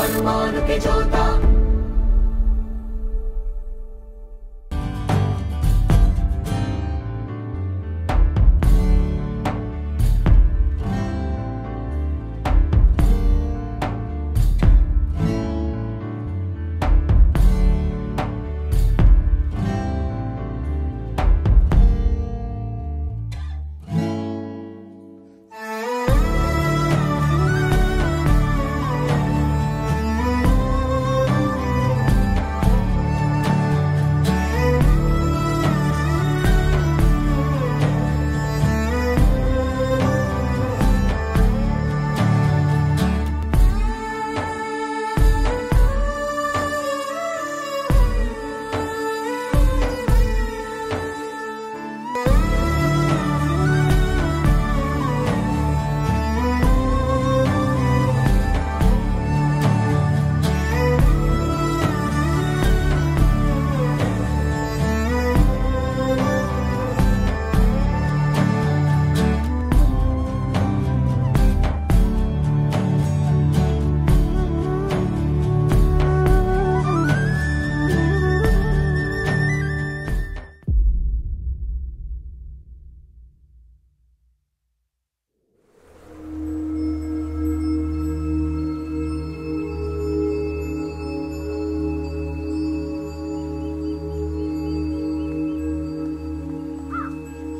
हनुमान के जोता।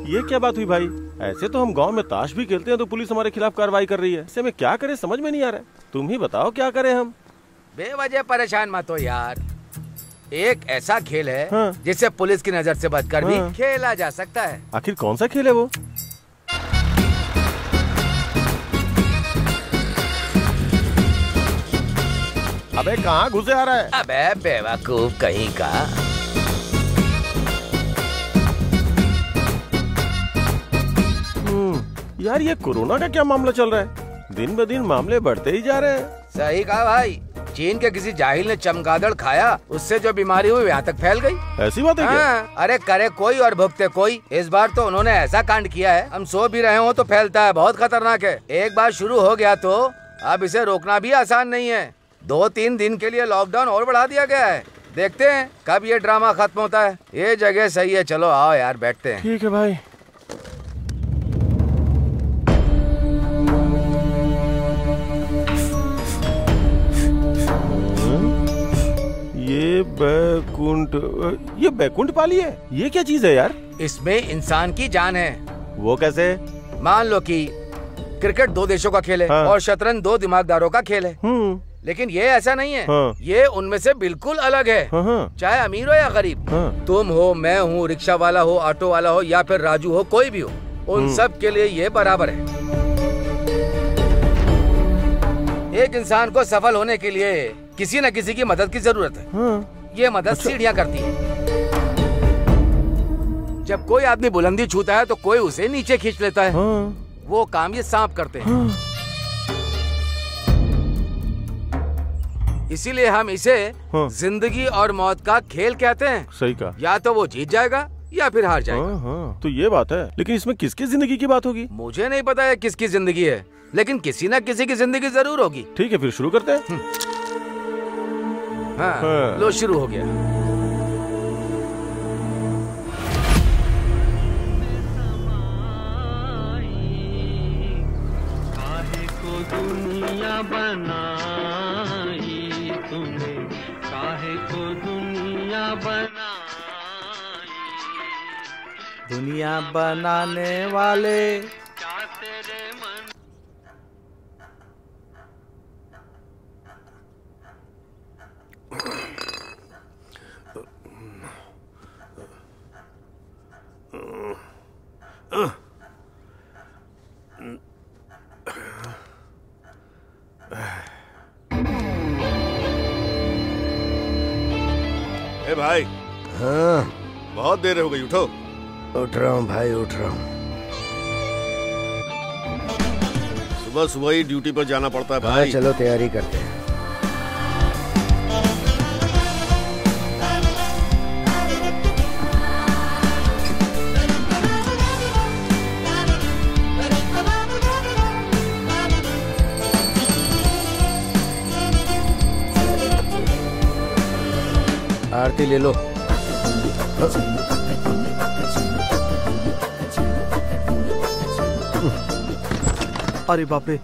ये क्या बात हुई भाई? ऐसे तो हम गांव में ताश भी खेलते हैं तो पुलिस हमारे खिलाफ कार्रवाई कर रही है। ऐसे में क्या करें समझ में नहीं आ रहा है। तुम ही बताओ क्या करें हम। बेवजह परेशान मत हो यार। एक ऐसा खेल है हाँ। जिसे पुलिस की नजर से बचकर भी खेला जा सकता है। आखिर कौन सा खेल है वो? अबे कहाँ घुसे आ रहा है? अबे बेवकूफ कहीं का। यार ये कोरोना का क्या मामला चल रहा है? दिन ब दिन मामले बढ़ते ही जा रहे हैं। सही कहा भाई। चीन के किसी जाहिल ने चमगादड़ खाया, उससे जो बीमारी हुई यहाँ तक फैल गई। ऐसी बात है क्या? अरे करे कोई और भुगते कोई। इस बार तो उन्होंने ऐसा कांड किया है, हम सो भी रहे हो तो फैलता है। बहुत खतरनाक है। एक बार शुरू हो गया तो अब इसे रोकना भी आसान नहीं है। 2-3 दिन के लिए लॉकडाउन और बढ़ा दिया गया है। देखते हैं कब ये ड्रामा खत्म होता है। ये जगह सही है, चलो आओ यार बैठते हैं। ठीक है भाई। ये बैकुंठ पाली है। ये क्या चीज है यार? इसमें इंसान की जान है। वो कैसे? मान लो कि क्रिकेट 2 देशों का खेल है और शतरंज 2 दिमागदारों का खेल है। लेकिन ये ऐसा नहीं है। ये उनमें से बिल्कुल अलग है। चाहे अमीर हो या गरीब, तुम हो, मैं हूँ, रिक्शा वाला हो, ऑटो वाला हो या फिर राजू हो, कोई भी हो, उन सब के लिए ये बराबर है। एक इंसान को सफल होने के लिए किसी न किसी की मदद की जरूरत है। ये मदद सीढ़ियाँ करती है। जब कोई आदमी बुलंदी छूता है तो कोई उसे नीचे खींच लेता है। वो काम ये सांप करते हैं। इसीलिए हम इसे जिंदगी और मौत का खेल कहते हैं। सही कहा। या तो वो जीत जाएगा या फिर हार जाएगा। तो ये बात है। लेकिन इसमें किसकी जिंदगी की बात होगी? मुझे नहीं पता है किसकी जिंदगी है, लेकिन किसी न किसी की जिंदगी जरूर होगी। ठीक है फिर शुरू करते हैं। हाँ, लो शुरू हो गया। काहे को दुनिया बनाई तूने, काहे को दुनिया बनाई। दुनिया बनाने वाले क्या तेरे मन। ए भाई। हाँ बहुत देर हो गई, उठो। उठ रहा हूँ भाई, उठ रहा हूँ। सुबह सुबह ही ड्यूटी पर जाना पड़ता है भाई। हाँ चलो तैयारी करते हैं। आरती ले लो। अरे बाप रे,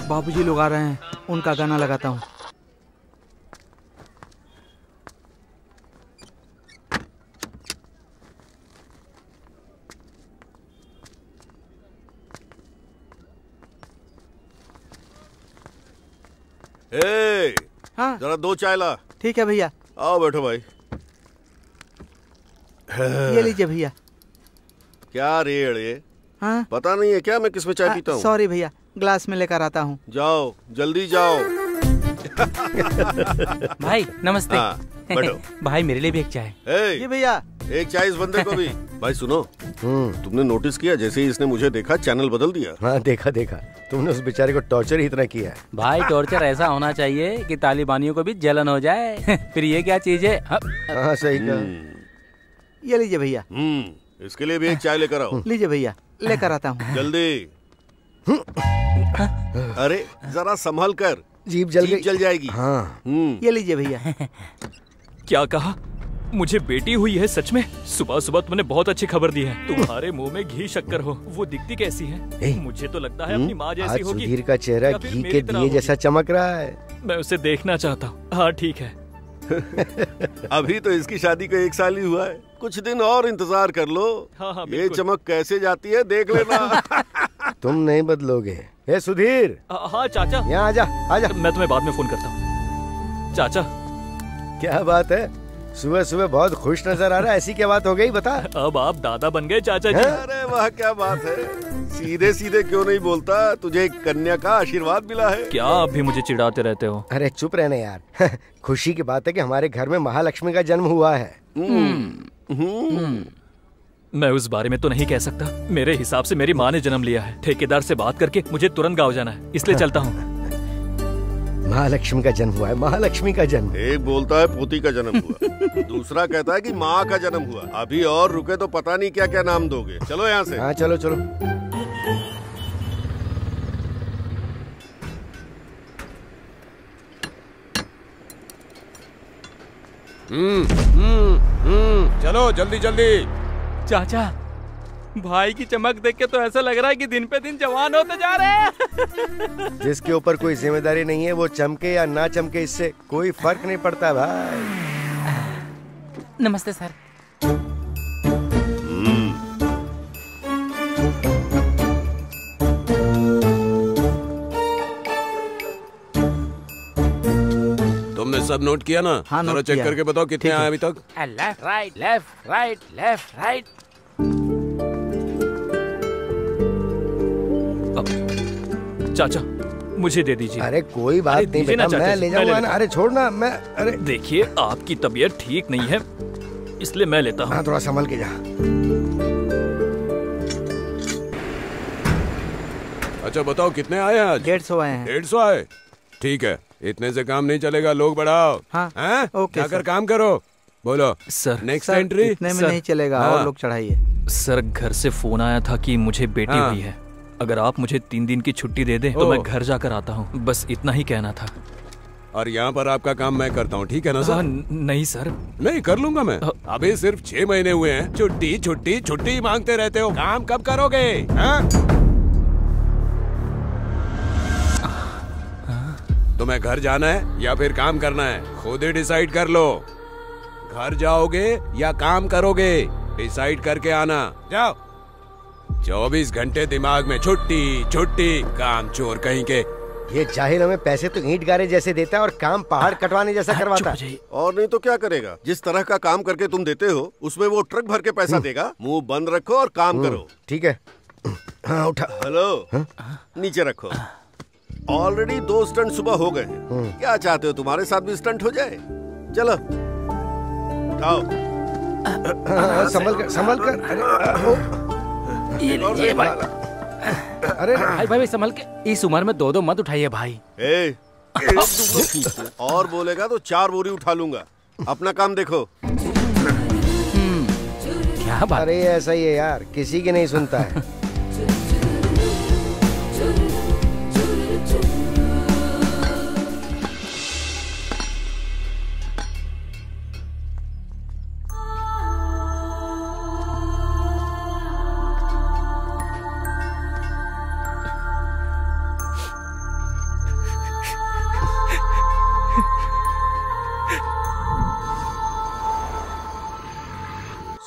बाबूजी लोग आ रहे हैं, उनका गाना लगाता हूँ। ए, हाँ जरा 2 चाय ला। ठीक है भैया। आओ बैठो भाई। ये लीजिए भैया। क्या रेड़ ये? हाँ पता नहीं है क्या मैं किसमें चाय पीता हूँ? सॉरी भैया, ग्लास में लेकर आता हूँ। जाओ जल्दी जाओ। भाई नमस्ते। हाँ, बैठो। भाई मेरे लिए भी एक चाय। जी भैया। एक चाय इस बंदे को भी। भाई सुनो, तुमने नोटिस किया जैसे ही इसने मुझे देखा चैनल बदल दिया? हाँ देखा देखा, तुमने उस बेचारे को टॉर्चर ही इतना किया है। भाई टॉर्चर ऐसा होना चाहिए कि तालिबानियों को भी जलन हो जाए। फिर ये क्या चीज है? हाँ सही कहा। ये लीजिए भैया। इसके लिए भी एक चाय लेकर आओ। लीजिए भैया, लेकर आता हूँ। जल्दी। अरे जरा संभल कर, जीप जल गई। जल जाएगी। हाँ। ये लीजिए भैया। क्या कहा? मुझे बेटी हुई है सच में? सुबह सुबह तुमने बहुत अच्छी खबर दी है। तुम्हारे मुंह में घी शक्कर हो। वो दिखती कैसी है? मुझे तो लगता है अपनी माँ जैसी होगी। सुधीर का चेहरा घी के दिए जैसा चमक रहा है। मैं उसे देखना चाहता हूँ। हाँ ठीक है। अभी तो इसकी शादी को 1 साल ही हुआ है, कुछ दिन और इंतजार कर लो। हाँ, ये चमक कैसे जाती है देख लेना। तुम नहीं बदलोगे। हे सुधीर। हाँ चाचा। यहाँ आजा आजा। मैं तुम्हें बाद में फोन करता हूँ। चाचा। क्या बात है, सुबह सुबह बहुत खुश नजर आ रहा है, ऐसी क्या बात हो गई बता। अब आप दादा बन गए चाचा जी। अरे वाह क्या बात है, सीधे सीधे क्यों नहीं बोलता? तुझे एक कन्या का आशीर्वाद मिला है। क्या आप भी मुझे चिढ़ाते रहते हो? अरे चुप रहने यार। खुशी की बात है कि हमारे घर में महालक्ष्मी का जन्म हुआ है। मैं उस बारे में तो नहीं कह सकता। मेरे हिसाब से मेरी माँ ने जन्म लिया है। ठेकेदार से बात करके मुझे तुरंत गाँव जाना है, इसलिए चलता हूँ। महालक्ष्मी का जन्म हुआ है, महालक्ष्मी का जन्म। एक बोलता है पोती का जन्म हुआ, दूसरा कहता है कि माँ का जन्म हुआ। अभी और रुके तो पता नहीं क्या क्या नाम दोगे। चलो यहाँ से। हाँ चलो चलो। चलो जल्दी जल्दी। चाचा, भाई की चमक देख के तो ऐसा लग रहा है कि दिन पे दिन जवान होते जा रहे हैं। जिसके ऊपर कोई जिम्मेदारी नहीं है वो चमके या ना चमके, इससे कोई फर्क नहीं पड़ता भाई। नमस्ते सर। तुमने सब नोट किया ना? हाँ, जरा नोट चेक किया। करके बताओ कितने आए अभी तक। Left right left right left right. चाचा मुझे दे दीजिए। अरे कोई बात अरे नहीं दीजिए बेटा, ना चाचा मैं जी, ले मैं जाऊंगा ले ना। अरे छोड़ना, मैं अरे देखिए आपकी तबीयत ठीक नहीं है, इसलिए मैं लेता हूँ। हाँ थोड़ा संभल के जा। अच्छा बताओ कितने आए हैं आज? 150 आए हैं। 150 आए? ठीक है, इतने से काम नहीं चलेगा, लोग बढ़ाओ। हाँ, हैं? ओके जाकर सर। काम करो। बोलो सर। Next sir, entry. इतने में सर। नहीं चलेगा, हाँ। और लोग चढ़ाइए। सर घर से फोन आया था कि मुझे बेटी हाँ। हुई है। अगर आप मुझे 3 दिन की छुट्टी दे दें तो ओह। मैं घर जाकर आता हूँ। बस इतना ही कहना था। और यहाँ पर आपका काम मैं करता हूँ, ठीक है ना हाँ, सर? नहीं सर। नहीं कर लूंगा मैं। अभी सिर्फ 6 महीने हुए हैं, छुट्टी छुट्टी छुट्टी मांगते रहते हो। काम कब करोगे? हाँ? तुम्हें घर जाना है या फिर काम करना है, खुद ही डिसाइड कर लो। घर जाओगे या काम करोगे, डिसाइड करके आना। जाओ। 24 घंटे दिमाग में छुट्टी छुट्टी, काम चोर कहीं के। ये जाहिल हमें पैसे तो ईंट गारे जैसे देता है और काम पहाड़ कटवाने जैसा करवाता है। और नहीं तो क्या करेगा? जिस तरह का काम करके तुम देते हो उसमें वो ट्रक भर के पैसा देगा। मुंह बंद रखो और काम करो। ठीक है। हाँ उठा। हेलो, नीचे रखो। ऑलरेडी 2 स्टंट सुबह हो गए हैं। क्या चाहते हो तुम्हारे साथ भी स्टंट हो जाए? चलो उठाओ। संभल कर संभल कर। ये भाई। अरे भाई भाई संभल के। इस उम्र में 2-2 मत उठाइए भाई। ए, और बोलेगा तो 4 बोरी उठा लूंगा। अपना काम देखो। क्या बात। अरे ऐसा ही है यार, किसी की नहीं सुनता है।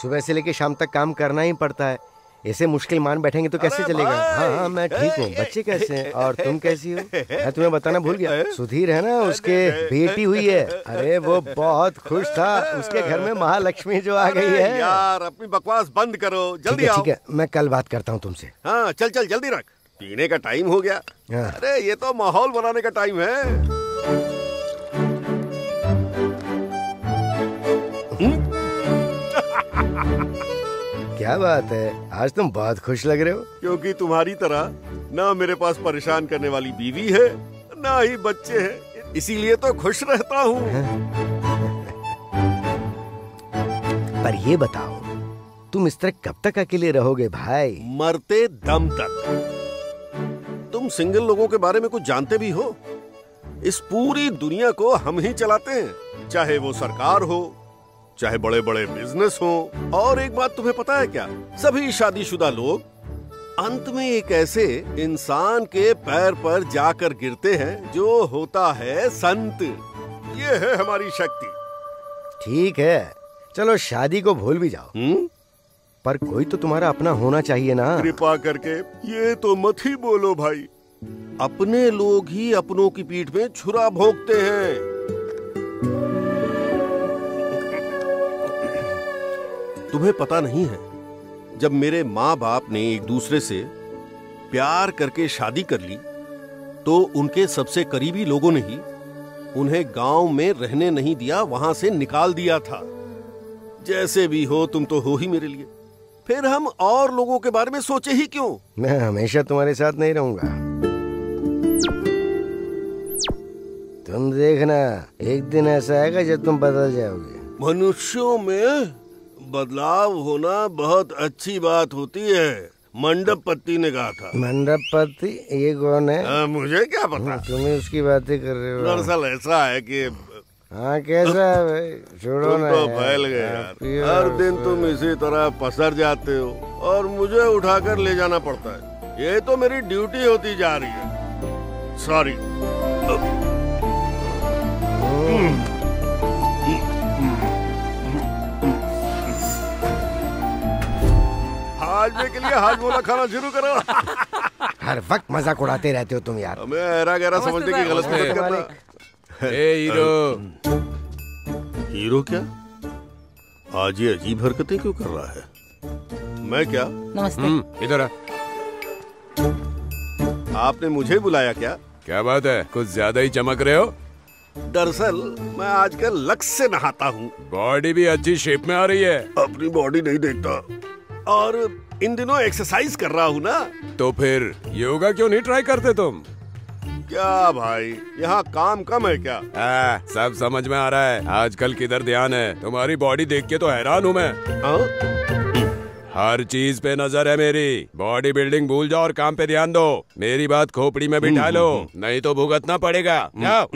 सुबह से लेके शाम तक काम करना ही पड़ता है। ऐसे मुश्किल मान बैठेंगे तो कैसे चलेगा। हाँ हाँ मैं ठीक हूँ। बच्चे कैसे हैं और तुम कैसी हो? मैं तुम्हें बताना भूल गया, सुधीर है ना, उसके बेटी हुई है। अरे वो बहुत खुश था, उसके घर में महालक्ष्मी जो आ गई है। यार अपनी बकवास बंद करो, जल्दी आओ। ठीक है मैं कल बात करता हूँ तुमसे। हाँ चल चल जल्दी रख, पीने का टाइम हो गया। अरे ये तो माहौल बनाने का टाइम है। क्या बात है, आज तुम बहुत खुश लग रहे हो। क्योंकि तुम्हारी तरह ना मेरे पास परेशान करने वाली बीवी है ना ही बच्चे हैं, इसीलिए तो खुश रहता हूँ। पर ये बताओ तुम इस तरह कब तक अकेले रहोगे भाई? मरते दम तक। तुम सिंगल लोगों के बारे में कुछ जानते भी हो? इस पूरी दुनिया को हम ही चलाते हैं, चाहे वो सरकार हो चाहे बड़े बड़े बिजनेस हो। और एक बात तुम्हें पता है क्या, सभी शादीशुदा लोग अंत में एक ऐसे इंसान के पैर पर जाकर गिरते हैं जो होता है संत। ये है हमारी शक्ति। ठीक है चलो शादी को भूल भी जाओ। पर कोई तो तुम्हारा अपना होना चाहिए ना। कृपा करके ये तो मत ही बोलो भाई, अपने लोग ही अपनों की पीठ में छुरा भोंकते हैं। तुम्हें पता नहीं है, जब मेरे माँ बाप ने एक दूसरे से प्यार करके शादी कर ली तो उनके सबसे करीबी लोगों ने ही उन्हें गांव में रहने नहीं दिया, वहां से निकाल दिया था। जैसे भी हो तुम तो हो ही मेरे लिए, फिर हम और लोगों के बारे में सोचे ही क्यों? मैं हमेशा तुम्हारे साथ नहीं रहूंगा। तुम देखना एक दिन ऐसा आएगा जब तुम बदल जाओगे। मनुष्यों में बदलाव होना बहुत अच्छी बात होती है, मंडप पत्ती ने कहा था। मंडप पत्ती ये कौन है? मुझे क्या पता, तुम्हें उसकी बातें कर रहे हो। दरअसल ऐसा है कि हाँ कैसा है भाई, छोड़ो ना तो फैल गए यार, हर दिन तुम इसी तरह पसर जाते हो और मुझे उठाकर ले जाना पड़ता है। ये तो मेरी ड्यूटी होती जा रही है। सॉरी। हाजमे के लिए हाजमोला खाना शुरू करो। हर वक्त मजाक उड़ाते रहते हो तुम यार। हमें ऐरा गहरा समझने की गलत मत करना। हीरो क्या? आज ये अजीब हरकतें क्यों कर रहा है? मैं क्या? नमस्ते। इधर आ। आपने मुझे बुलाया क्या? क्या बात है, कुछ ज्यादा ही चमक रहे हो। दरअसल मैं आजकल लक्स से नहाता हूँ। बॉडी भी अच्छी शेप में आ रही है। अपनी बॉडी नहीं देखता और इन दिनों एक्सरसाइज कर रहा हूँ ना। तो फिर योगा क्यों नहीं ट्राई करते तुम? क्या भाई, यहाँ काम कम है क्या? सब समझ में आ रहा है। आजकल किधर ध्यान है, तुम्हारी बॉडी देख के तो हैरान हूँ मैं। हर चीज पे नजर है मेरी। बॉडी बिल्डिंग भूल जाओ और काम पे ध्यान दो। मेरी बात खोपड़ी में बिठा लो, नहीं तो भुगतना पड़ेगा। जाओ।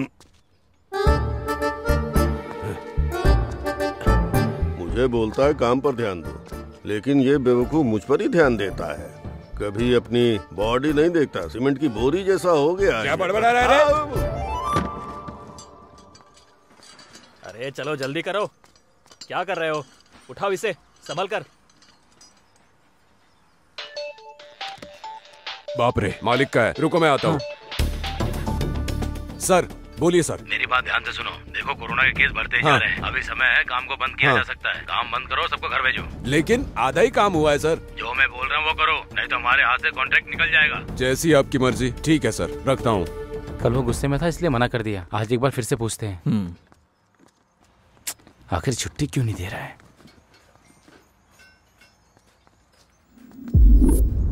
मुझे बोलता है काम पर ध्यान दो, लेकिन ये बेवकूफ मुझ पर ही ध्यान देता है। कभी अपनी बॉडी नहीं देखता, सीमेंट की बोरी जैसा हो गया। क्या बड़बड़ा रहा है? अरे चलो जल्दी करो, क्या कर रहे हो? उठाओ इसे, संभल कर। बाप रे, मालिक का है। रुको मैं आता हूँ। सर बोलिए सर। मेरी बात ध्यान से सुनो। देखो कोरोना के केस बढ़ते जा रहे हैं, अभी समय है, काम को बंद किया जा सकता है। काम बंद करो, सबको घर भेजो। लेकिन आधा ही काम हुआ है सर। जो मैं बोल रहा हूँ वो करो, नहीं तो हमारे हाथ से कॉन्ट्रैक्ट निकल जाएगा। जैसी आपकी मर्जी। ठीक है सर, रखता हूँ। कल वो गुस्से में था इसलिए मना कर दिया, आज एक बार फिर से पूछते हैं। आखिर छुट्टी क्यों नहीं दे रहा है?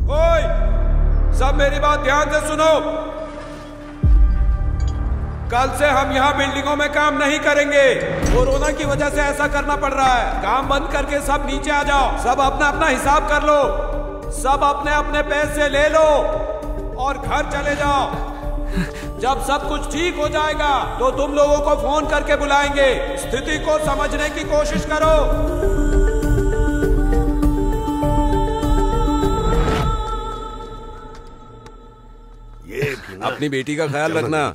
ओए, सब मेरी बात ध्यान से सुनो। कल से हम यहाँ बिल्डिंगों में काम नहीं करेंगे। कोरोना की वजह से ऐसा करना पड़ रहा है। काम बंद करके सब नीचे आ जाओ। सब अपना अपना हिसाब कर लो, सब अपने अपने पैसे ले लो और घर चले जाओ। जब सब कुछ ठीक हो जाएगा तो तुम लोगों को फोन करके बुलाएंगे। स्थिति को समझने की कोशिश करो। ये अपनी बेटी का ख्याल रखना।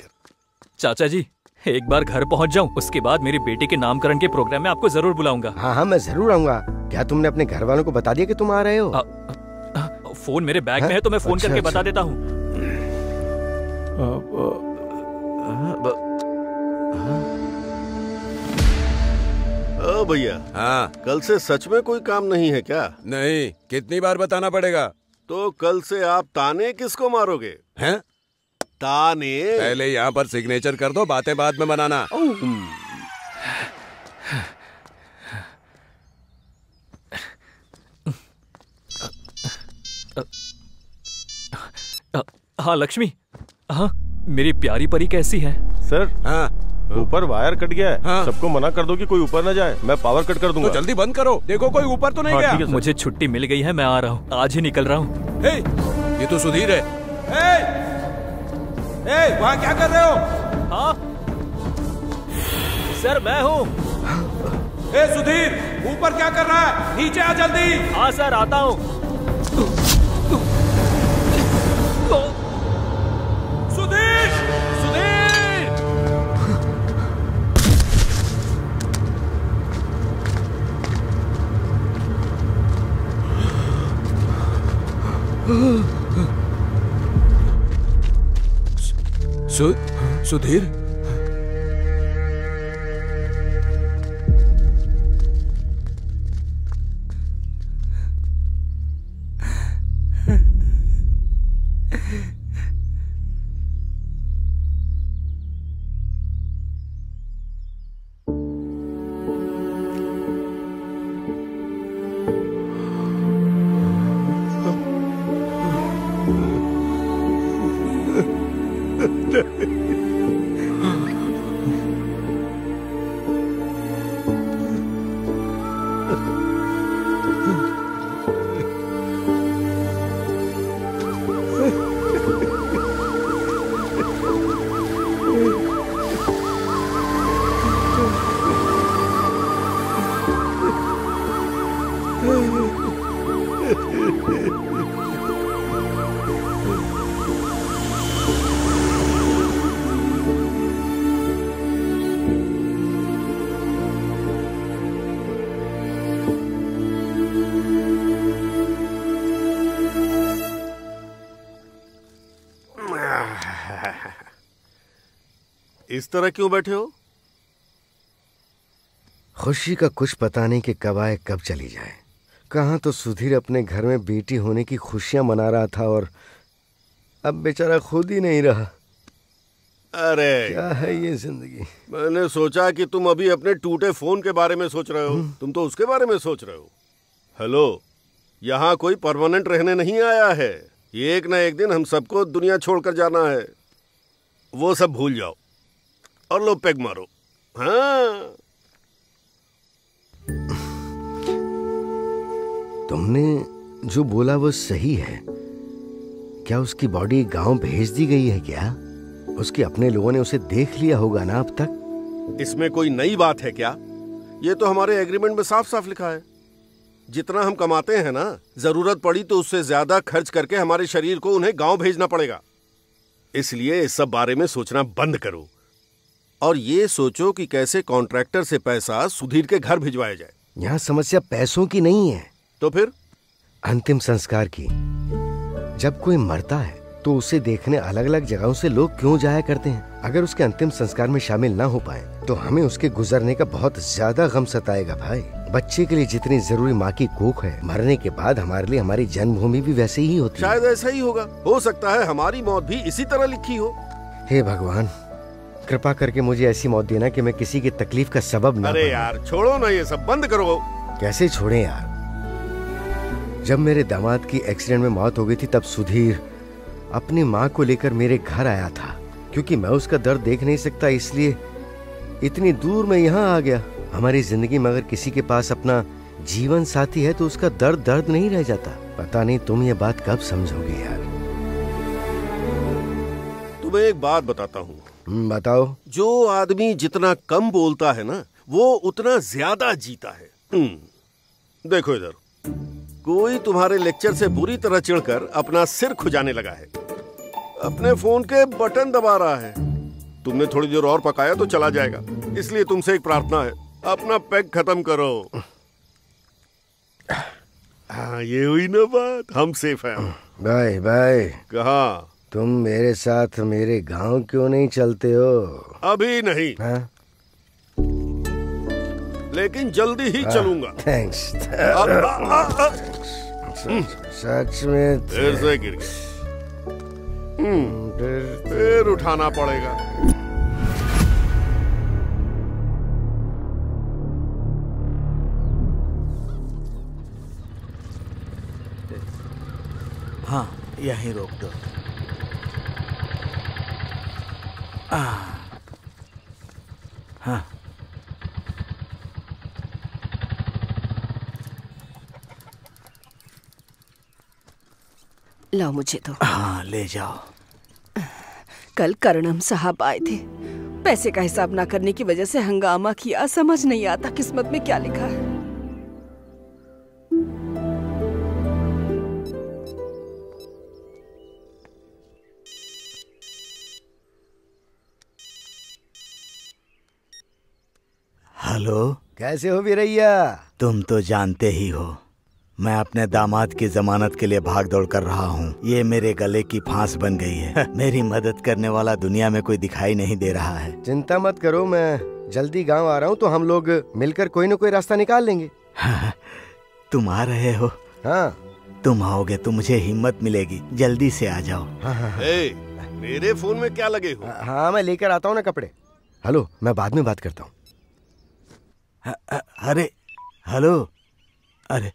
चाचा जी, एक बार घर पहुंच जाऊं, उसके बाद मेरी बेटी के नामकरण के प्रोग्राम में आपको जरूर बुलाऊंगा। हाँ हाँ मैं जरूर आऊंगा। क्या तुमने अपने घर वालों को बता दिया कि तुम आ रहे हो? फोन मेरे बैग में है तो मैं फोन करके बता देता हूँ। भैया, हाँ, कल से सच में कोई काम नहीं है क्या? नहीं, कितनी बार बताना पड़ेगा? तो कल से आप ताने किसको मारोगे? हैं? ताने? पहले यहाँ पर सिग्नेचर कर दो, बातें बाद में बनाना। हाँ लक्ष्मी, हाँ मेरी प्यारी परी कैसी है? सर, हाँ, ऊपर वायर कट गया है। हाँ। सबको मना कर दो कि कोई ऊपर न जाए, मैं पावर कट कर दूंगा। तो जल्दी बंद करो, देखो कोई ऊपर तो नहीं हाँ, गया। ठीक है, मुझे छुट्टी मिल गई है, मैं आ रहा हूँ, आज ही निकल रहा हूँ। ये तो सुधीर है। वहाँ क्या कर रहे हो? हाँ सर, मैं हूँ। सुधीर, ऊपर क्या कर रहा है? नीचे आ जल्दी। हाँ सर, आता हूँ। सुधीर, सुधीर! सुधीर, इस तरह क्यों बैठे हो? खुशी का कुछ पता नहीं कि कब आए कब चली जाए। कहाँ तो सुधीर अपने घर में बेटी होने की खुशियां मना रहा था और अब बेचारा खुद ही नहीं रहा। अरे क्या है ये जिंदगी। मैंने सोचा कि तुम अभी अपने टूटे फोन के बारे में सोच रहे हो। तुम तो उसके बारे में सोच रहे हो। हेलो, यहाँ कोई परमानेंट रहने नहीं आया है। एक ना एक दिन हम सबको दुनिया छोड़कर जाना है। वो सब भूल जाओ और लो पेग मारो। हाँ, तुमने जो बोला वो सही है। क्या उसकी बॉडी गांव भेज दी गई है क्या? उसके अपने लोगों ने उसे देख लिया होगा ना अब तक। इसमें कोई नई बात है क्या? ये तो हमारे एग्रीमेंट में साफ साफ लिखा है। जितना हम कमाते हैं ना, जरूरत पड़ी तो उससे ज्यादा खर्च करके हमारे शरीर को उन्हें गांव भेजना पड़ेगा। इसलिए इस सब बारे में सोचना बंद करो और ये सोचो कि कैसे कॉन्ट्रैक्टर से पैसा सुधीर के घर भिजवाया जाए। यहाँ समस्या पैसों की नहीं है तो फिर अंतिम संस्कार की। जब कोई मरता है तो उसे देखने अलग अलग जगहों से लोग क्यों जाया करते हैं? अगर उसके अंतिम संस्कार में शामिल ना हो पाए तो हमें उसके गुजरने का बहुत ज्यादा गम सताएगा भाई। बच्चे के लिए जितनी जरूरी माँ की कोख है, मरने के बाद हमारे लिए हमारी जन्मभूमि भी वैसे ही होती है। शायद ऐसा ही होगा। हो सकता है हमारी मौत भी इसी तरह लिखी हो। हे भगवान, कृपा करके मुझे ऐसी मौत देना कि मैं किसी की तकलीफ का सबब ना। अरे यार छोड़ो ना, ये सब बंद करो। कैसे छोड़े यार? जब मेरे दामाद की एक्सीडेंट में मौत हो गई थी तब सुधीर अपनी माँ को लेकर मेरे घर आया था। क्योंकि मैं उसका दर्द देख नहीं सकता इसलिए इतनी दूर मैं यहाँ आ गया। हमारी जिंदगी में अगर किसी के पास अपना जीवन साथी है तो उसका दर्द दर्द नहीं रह जाता। पता नहीं तुम ये बात कब समझोगे यार। तुम्हें एक बात बताता हूँ। बताओ। जो आदमी जितना कम बोलता है ना, वो उतना ज्यादा जीता है। देखो इधर, कोई तुम्हारे लेक्चर से बुरी तरह चिढ़कर अपना सिर खुजाने लगा है, अपने फोन के बटन दबा रहा है। तुमने थोड़ी देर और पकाया तो चला जाएगा। इसलिए तुमसे एक प्रार्थना है, अपना पैक खत्म करो। हाँ, ये हुई ना बात, हम सेफ हैं। भाई भाई, कहाँ? तुम मेरे साथ मेरे गांव क्यों नहीं चलते हो? अभी नहीं। हाँ? लेकिन जल्दी ही चलूंगा। थैंक्स। सच में फिर से गिर गए। फिर उठाना पड़ेगा। हाँ, यहीं रोक दो। हाँ, लाओ मुझे तो। हाँ, ले जाओ। कल कर्णम साहब आए थे, पैसे का हिसाब ना करने की वजह से हंगामा किया। समझ नहीं आता किस्मत में क्या लिखा है। हेलो, कैसे हो वीरैया? तुम तो जानते ही हो, मैं अपने दामाद की जमानत के लिए भाग दौड़ कर रहा हूँ। ये मेरे गले की फांस बन गई है। मेरी मदद करने वाला दुनिया में कोई दिखाई नहीं दे रहा है। चिंता मत करो, मैं जल्दी गांव आ रहा हूँ तो हम लोग मिलकर कोई न कोई रास्ता निकाल लेंगे। तुम आ रहे हो? हाँ। तुम आओगे तो मुझे हिम्मत मिलेगी। जल्दी से आ जाओ। मेरे फोन में क्या लगे हो? हाँ, मैं लेकर आता हूँ ना कपड़े। हेलो, मैं बाद में बात करता हूँ। अरे हेलो, अरे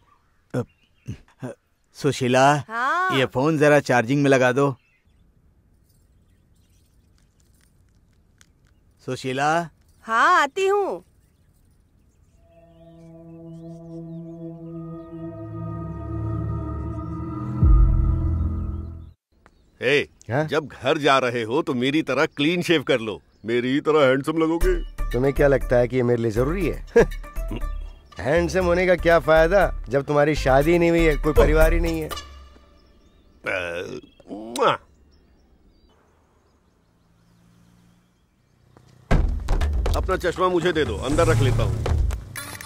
सुशीला, हाँ। ये फोन जरा चार्जिंग में लगा दो। सुशीला। हाँ, आती हूँ। जब घर जा रहे हो तो मेरी तरह क्लीन शेव कर लो। मेरी तरह हैंडसम लगोगे। तुम्हें क्या लगता है कि ये मेरे लिए जरूरी है? हैंडसम होने का क्या फायदा जब तुम्हारी शादी नहीं हुई है, कोई परिवार ही नहीं है। अपना चश्मा मुझे दे दो, अंदर रख लेता हूँ।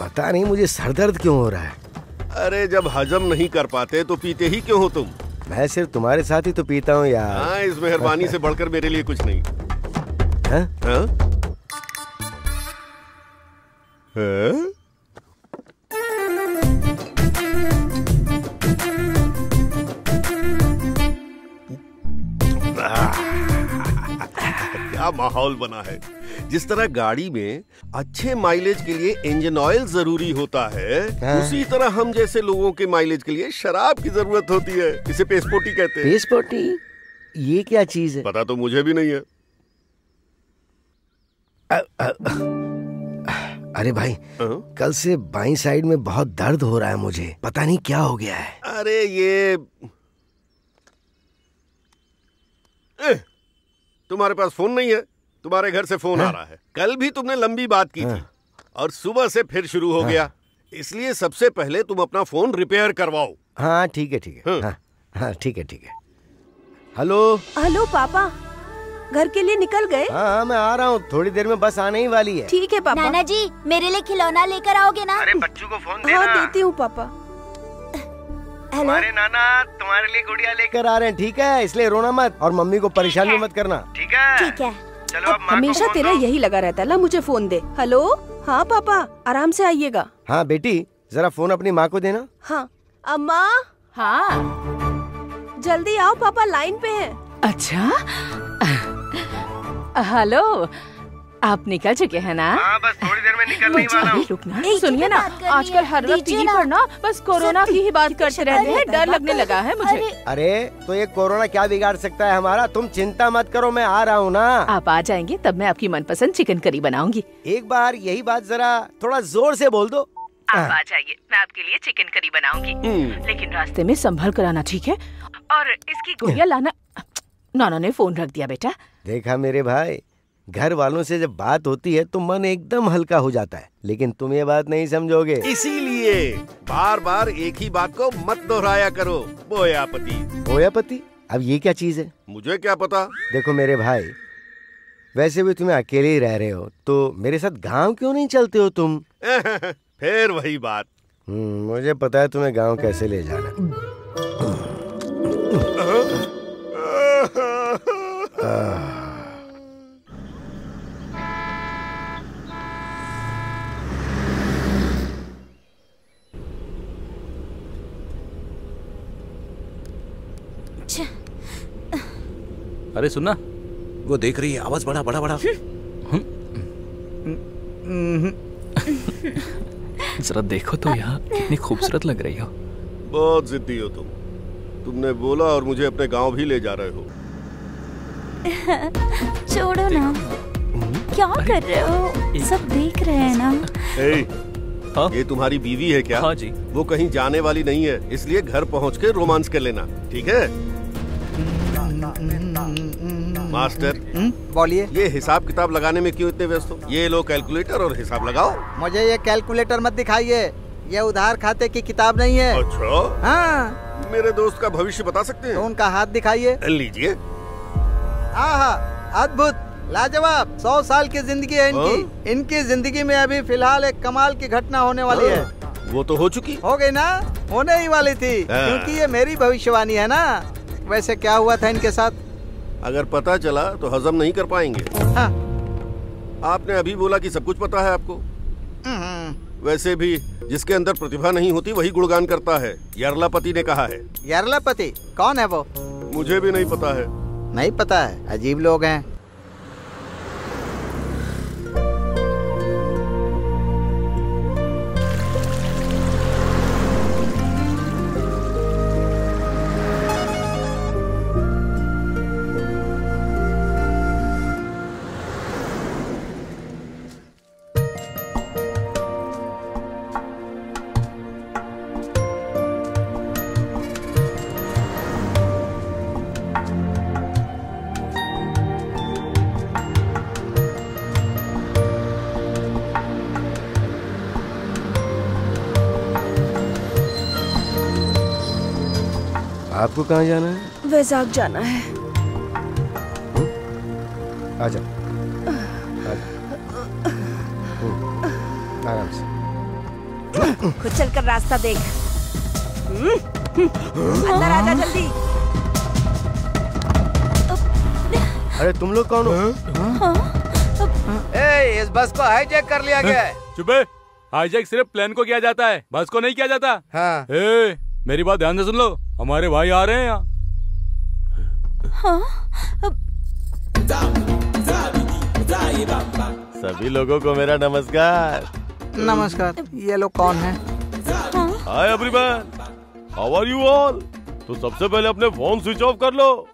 पता नहीं मुझे सर दर्द क्यों हो रहा है। अरे जब हजम नहीं कर पाते तो पीते ही क्यों हो तुम? मैं सिर्फ तुम्हारे साथ ही तो पीता हूँ यार। हाँ, इस मेहरबानी से बढ़कर मेरे लिए कुछ नहीं। हाँ? हाँ? क्या माहौल बना है। जिस तरह गाड़ी में अच्छे माइलेज के लिए इंजन ऑयल जरूरी होता है, उसी तरह हम जैसे लोगों के माइलेज के लिए शराब की जरूरत होती है। इसे पेस्पोटी कहते हैं। पेस्पोटी? ये क्या चीज है? पता तो मुझे भी नहीं है। अरे भाई, कल से बाईं साइड में बहुत दर्द हो रहा है मुझे, पता नहीं क्या हो गया है। अरे ये तुम्हारे पास फोन नहीं है? तुम्हारे घर से फोन आ रहा है। कल भी तुमने लंबी बात की थी और सुबह से फिर शुरू हो गया। इसलिए सबसे पहले तुम अपना फोन रिपेयर करवाओ। हाँ ठीक है, ठीक है। हाँ ठीक है, ठीक है। हेलो। हेलो पापा, घर के लिए निकल गए? हाँ, मैं आ रहा हूँ, थोड़ी देर में बस आने ही वाली है। ठीक है पापा। नाना जी, मेरे लिए खिलौना लेकर आओगे ना? अरे बच्चू को फोन देना। हाँ, देती हूँ पापा। हमारे नाना तुम्हारे लिए गुड़िया लेकर आ रहे हैं, ठीक है? इसलिए रोना मत और मम्मी को परेशान भी मत करना। ठीक है? ठीक है। चलो अब हमेशा तेरा यही लगा रहता है। ला मुझे फोन दे। हेलो। हाँ पापा, आराम से आइएगा। हाँ बेटी, जरा फोन अपनी माँ को देना। हाँ। अम्मा। हाँ, जल्दी आओ, पापा लाइन पे हैं। अच्छा। हेलो, आप निकल चुके हैं ना? हाँ, बस थोड़ी देर में निकलने ही वाला हूँ। रुकना, सुनिए ना, आजकल हर वक्त टीवी पर ना बस कोरोना की ही बात करते रहते हैं। डर लगने लगा है मुझे। अरे तो ये कोरोना क्या बिगाड़ सकता है हमारा? तुम चिंता मत करो, मैं आ रहा हूँ ना। आप आ जाएंगे तब मैं आपकी मनपसंद चिकन करी बनाऊंगी। एक बार यही बात जरा थोड़ा जोर से बोल दो। आप आ जाइए, मैं आपके लिए चिकन करी बनाऊंगी, लेकिन रास्ते में संभल कर आना, ठीक है? और इसकी गुड़िया लाना। नाना ने फोन रख दिया बेटा। देखा मेरे भाई, घर वालों से जब बात होती है तो मन एकदम हल्का हो जाता है, लेकिन तुम ये बात नहीं समझोगे। इसीलिए बार बार एक ही बात को मत दोहराया करो। बोयापति। बोयापति? अब ये क्या चीज है? मुझे क्या पता। देखो मेरे भाई, वैसे भी तुम्हें अकेले ही रह रहे हो तो मेरे साथ गांव क्यों नहीं चलते हो तुम? फिर वही बात, मुझे पता है तुम्हें गांव कैसे ले जाना। अरे सुनना, वो देख रही है, आवाज बढ़ा बढ़ा बढ़ा। जरा देखो तो यहाँ कितनी खूबसूरत लग रही हो। बहुत जिद्दी हो तुम। तुमने बोला और मुझे अपने गांव भी ले जा रहे हो। छोड़ो ना, क्या कर रहे हो? सब देख रहे हैं ना। हाँ? ये तुम्हारी बीवी है क्या? हाँ जी। वो कहीं जाने वाली नहीं है, इसलिए घर पहुँच के रोमांस कर लेना, ठीक है? मास्टर बोलिए। ये हिसाब किताब लगाने में क्यों इतने व्यस्त हो? ये लो कैलकुलेटर और हिसाब लगाओ। मुझे ये कैलकुलेटर मत दिखाइए, ये उधार खाते की किताब नहीं है। अच्छा? हाँ। मेरे दोस्त का भविष्य बता सकते हैं? तो उनका हाथ दिखाइए। लीजिए। आहा, अद्भुत, लाजवाब। 100 साल की जिंदगी है इनकी। इनकी जिंदगी में अभी फिलहाल एक कमाल की घटना होने वाली है। वो तो हो चुकी। हो गई ना, होने ही वाली थी, क्योंकि ये मेरी भविष्यवाणी है ना। वैसे क्या हुआ था इनके साथ? अगर पता चला तो हजम नहीं कर पाएंगे। हाँ। आपने अभी बोला कि सब कुछ पता है आपको। वैसे भी जिसके अंदर प्रतिभा नहीं होती वही गुणगान करता है, यरलापति ने कहा है। यरलापति कौन है वो? मुझे भी नहीं पता है। नहीं पता है? अजीब लोग हैं। आपको कहाँ जाना है? वैजाग जाना है। आजा, आराम से। खुद चलकर रास्ता देख। अंदर आजा जल्दी। अरे तुम लोग कौन हो? इस बस को हाईजैक कर लिया गया है। चुप है। हाईजैक सिर्फ प्लेन को किया जाता है, बस को नहीं किया जाता। हाँ। मेरी बात ध्यान से सुन लो, हमारे भाई आ रहे हैं यहाँ। सभी लोगों को मेरा नमस्कार। नमस्कार। ये लोग कौन हैं? Hi everyone, how are you all? तो सबसे पहले अपने फोन स्विच ऑफ कर लो।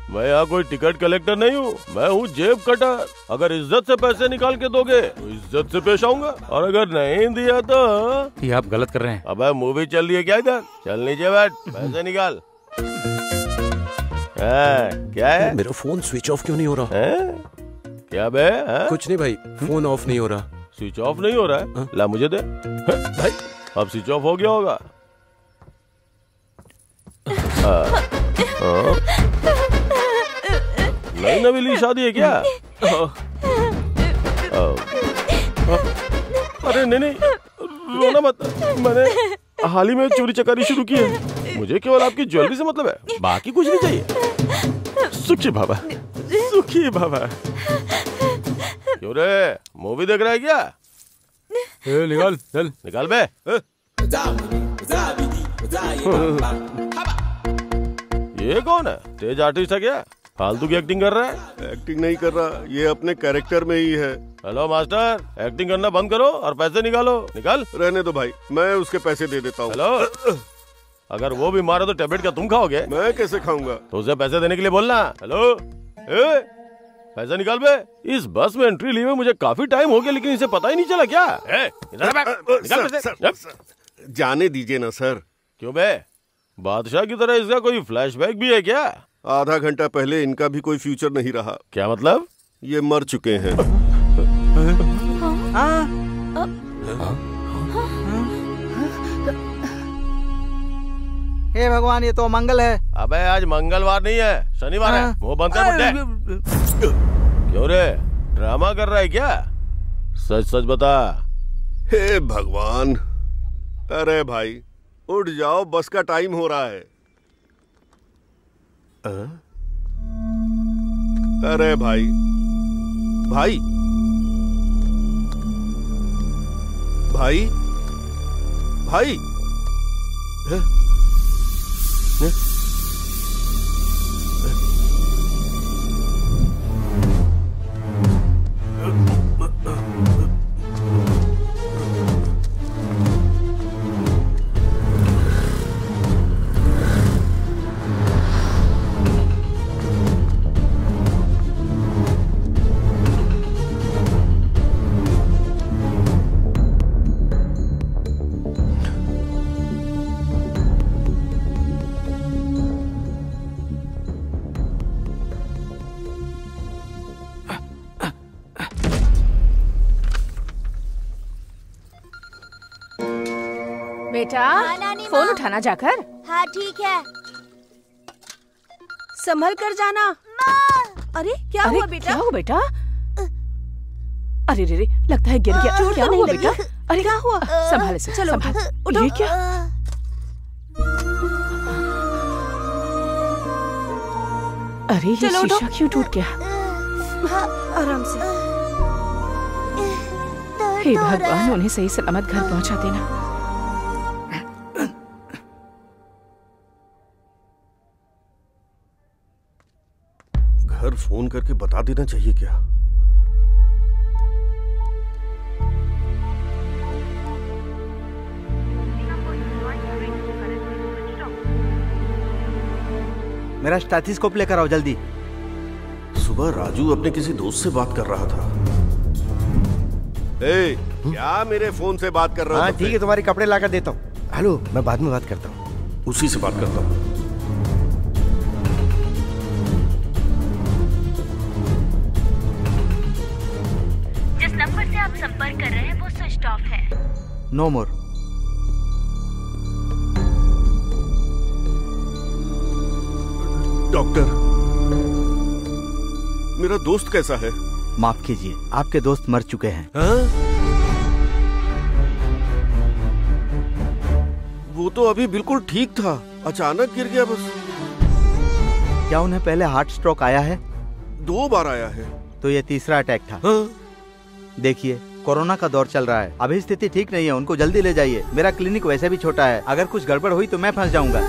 मैं यहाँ कोई टिकट कलेक्टर नहीं हूँ, मैं हूँ जेब कटर। अगर इज्जत से पैसे निकाल के दोगे तो इज्जत से पेश आऊंगा, और अगर नहीं दिया तो ये आप गलत कर रहे हैं। अबे मूवी चल रही है क्या इधर? चल नीचे बैठ, पैसे निकाल। क्या है? मेरा फोन स्विच ऑफ क्यों नहीं हो रहा है? क्या बे? कुछ नहीं भाई, फोन ऑफ नहीं हो रहा। स्विच ऑफ नहीं हो रहा है? ला मुझे दे भाई, अब स्विच ऑफ हो गया होगा। नई नवीली शादी है क्या? अरे नहीं, रोना मत। मैंने हाल ही में चोरी चकारी शुरू की है। मुझे केवल आपकी ज्वेलरी से मतलब है, बाकी कुछ नहीं चाहिए। सुखी बाबा, सुखी बाबा। क्यों रे, मूवी देख रहा है क्या? निकाल, चल निकाल बे। ये कौन है? तेज आर्टिस्ट है क्या? फालतू की एक्टिंग कर रहा है? एक्टिंग नहीं कर रहा, ये अपने कैरेक्टर में ही है। हेलो मास्टर, एक्टिंग करना बंद करो और पैसे निकालो। निकाल। रहने दो भाई, मैं उसके पैसे दे देता हूँ। हेलो, अगर वो भी मारे तो टेबलेट का तुम खाओगे? मैं कैसे खाऊंगा? तो उसे पैसे देने के लिए बोलना। हेलो, पैसे निकाल बे। इस बस में एंट्री लिए हुए मुझे काफी टाइम हो गया, लेकिन इसे पता ही नहीं चला क्या? निकाल पैसे। जाने दीजिए ना सर। क्यों बे, बादशाह की तरह इसका कोई फ्लैशबैक भी है क्या? आधा घंटा पहले इनका भी कोई फ्यूचर नहीं रहा। क्या मतलब? ये मर चुके हैं। हे भगवान, ये तो मंगल है। अबे आज मंगलवार नहीं है, शनिवार है। मुंह बंद कर बुड्ढे। क्यों रे, ड्रामा कर रहा है क्या? सच सच बता। हे भगवान, अरे भाई उठ जाओ, बस का टाइम हो रहा है। अरे भाई भाई भाई भाई बेटा नानी फोन माँ। उठाना जाकर। हाँ ठीक है। संभल कर जाना। अरे क्या अरे हुआ बेटा? क्या हुआ बेटा? अरे रे रे, लगता है गिर गया। चोट क्या तो नहीं हुआ लगी? बेटा? अरे क्या हुआ? संभाले से, चलो संभाल। उठो। ये क्या? अरे ये चलो उठो। शीशा क्यों टूट गया? आराम से। हे भगवान, उन्हें सही सलामत घर पहुंचा देना। घर फोन करके बता देना चाहिए क्या? मेरा स्टेथोस्कोप लेकर आओ जल्दी। सुबह राजू अपने किसी दोस्त से बात कर रहा था। क्या मेरे फोन से बात कर रहा हाँ हूँ? ठीक है, तुम्हारे कपड़े लाकर देता हूँ। हेलो, मैं बाद में बात करता हूँ। उसी से बात करता हूँ। जिस नंबर से आप संपर्क कर रहे हैं वो स्विच ऑफ है। नो मोर। डॉक्टर, मेरा दोस्त कैसा है? माफ कीजिए, आपके दोस्त मर चुके हैं। वो तो अभी बिल्कुल ठीक था, अचानक गिर गया बस। क्या उन्हें पहले हार्ट स्ट्रोक आया है? 2 बार आया है। तो ये तीसरा अटैक था। देखिए, कोरोना का दौर चल रहा है, अभी स्थिति ठीक नहीं है, उनको जल्दी ले जाइए। मेरा क्लिनिक वैसे भी छोटा है, अगर कुछ गड़बड़ हुई तो मैं फंस जाऊंगा।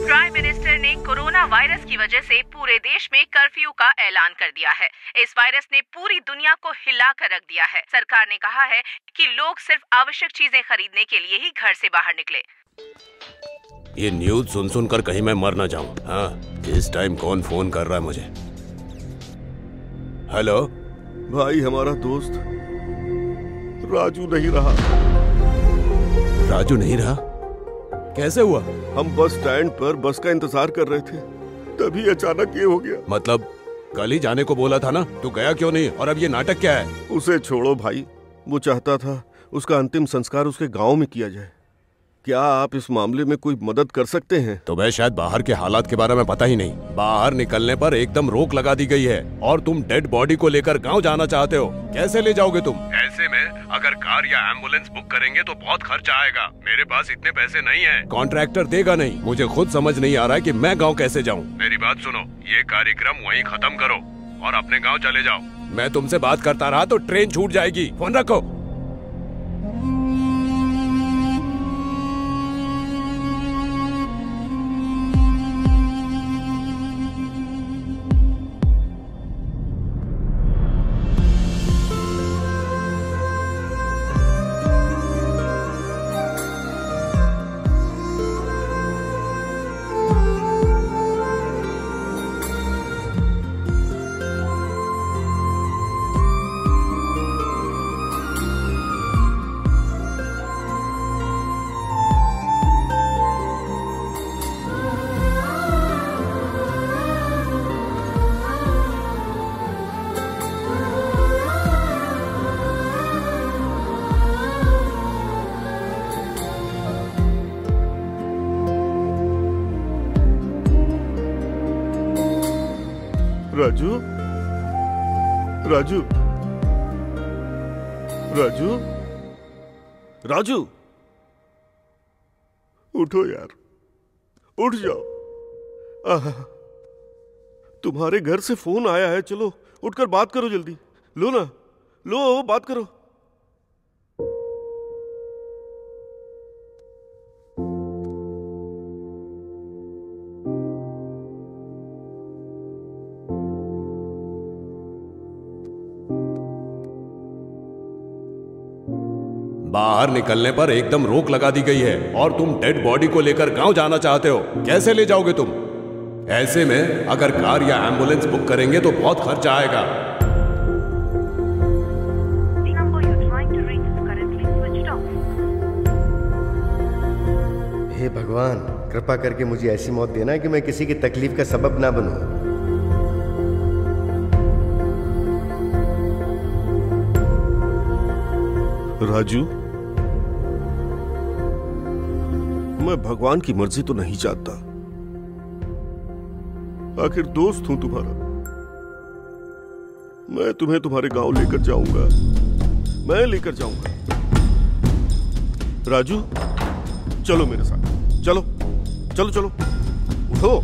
प्राइम मिनिस्टर ने कोरोना वायरस की वजह से पूरे देश में कर्फ्यू का ऐलान कर दिया है। इस वायरस ने पूरी दुनिया को हिला कर रख दिया है। सरकार ने कहा है कि लोग सिर्फ आवश्यक चीजें खरीदने के लिए ही घर से बाहर निकले। ये न्यूज़ सुन सुनकर कहीं मैं मर ना जाऊं। हाँ, इस टाइम कौन फोन कर रहा है मुझे? हेलो भाई, हमारा दोस्त राजू नहीं रहा। राजू नहीं रहा? कैसे हुआ? हम बस स्टैंड पर बस का इंतजार कर रहे थे, तभी अचानक ये हो गया। मतलब कल ही जाने को बोला था ना, तू गया क्यों नहीं? और अब ये नाटक क्या है? उसे छोड़ो भाई, वो चाहता था उसका अंतिम संस्कार उसके गांव में किया जाए। क्या आप इस मामले में कोई मदद कर सकते हैं? तो मैं शायद बाहर के हालात के बारे में पता ही नहीं। बाहर निकलने पर एकदम रोक लगा दी गई है और तुम डेड बॉडी को लेकर गांव जाना चाहते हो। कैसे ले जाओगे तुम? ऐसे में अगर कार या एम्बुलेंस बुक करेंगे तो बहुत खर्चा आएगा। मेरे पास इतने पैसे नहीं है, कॉन्ट्रैक्टर देगा नहीं। मुझे खुद समझ नहीं आ रहा है कि मैं गाँव कैसे जाऊँ। मेरी बात सुनो, ये कार्यक्रम वहीं खत्म करो और अपने गाँव चले जाओ। मैं तुमसे बात करता रहा तो ट्रेन छूट जाएगी। फोन रखो। राजू, राजू, राजू, राजू, उठो यार, उठ जाओ। तुम्हारे घर से फोन आया है, चलो उठकर बात करो जल्दी। लो ना, लो बात करो। बाहर निकलने पर एकदम रोक लगा दी गई है और तुम डेड बॉडी को लेकर गांव जाना चाहते हो, कैसे ले जाओगे तुम? ऐसे में अगर कार या एम्बुलेंस बुक करेंगे तो बहुत खर्च आएगा। हे भगवान, कृपा करके मुझे ऐसी मौत देना कि मैं किसी की तकलीफ का सबब ना बनूं। राजू, मैं भगवान की मर्जी तो नहीं चाहता, आखिर दोस्त हूं तुम्हारा। मैं तुम्हें तुम्हारे गांव लेकर जाऊंगा, मैं लेकर जाऊंगा। राजू, चलो मेरे साथ, चलो चलो चलो, उठो।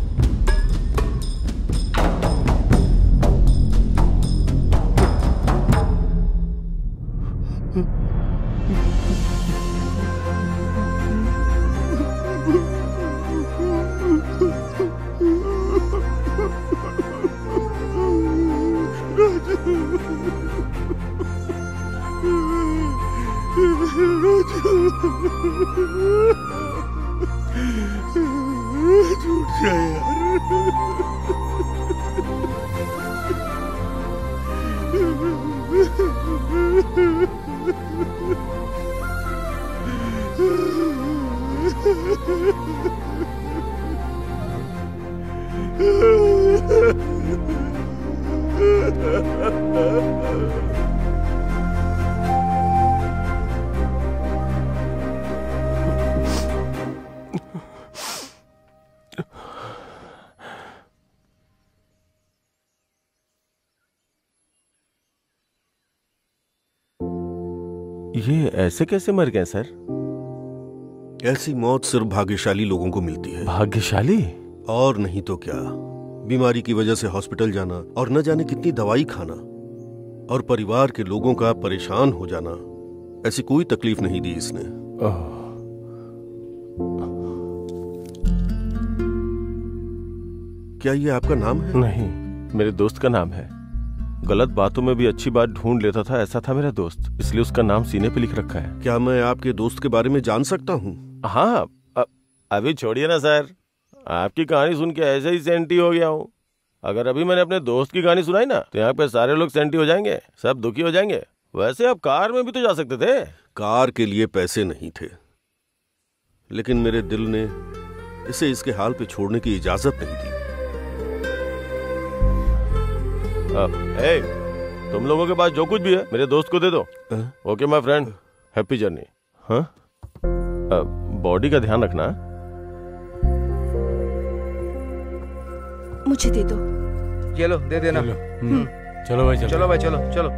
छूट जाए ये ऐसे कैसे मर गए सर? ऐसी मौत सिर्फ भाग्यशाली लोगों को मिलती है। भाग्यशाली? और नहीं तो क्या। बीमारी की वजह से हॉस्पिटल जाना और न जाने कितनी दवाई खाना और परिवार के लोगों का परेशान हो जाना, ऐसी कोई तकलीफ नहीं दी इसने। क्या ये आपका नाम है? नहीं, मेरे दोस्त का नाम है। गलत बातों में भी अच्छी बात ढूंढ लेता था, ऐसा था मेरा दोस्त, इसलिए उसका नाम सीने पे लिख रखा है। क्या मैं आपके दोस्त के बारे में जान सकता हूँ? हाँ, अभी छोड़िए ना सर, आपकी कहानी सुन के ऐसे ही सेंटी हो गया हूँ। अगर अभी मैंने अपने दोस्त की कहानी सुनाई ना तो यहाँ पे सारे लोग सेंटी हो जाएंगे, सब दुखी हो जाएंगे। वैसे आप कार में भी तो जा सकते थे। कार के लिए पैसे नहीं थे, लेकिन मेरे दिल ने इसे इसके हाल पे छोड़ने की इजाजत नहीं दी। तुम लोगों के पास जो कुछ भी है मेरे दोस्त को दे दो। Okay my friend, happy journey. हाँ, बॉडी का ध्यान रखना। मुझे दे दो। ये लो, दे देना। चलो भाई, चलो भाई, चलो चलो।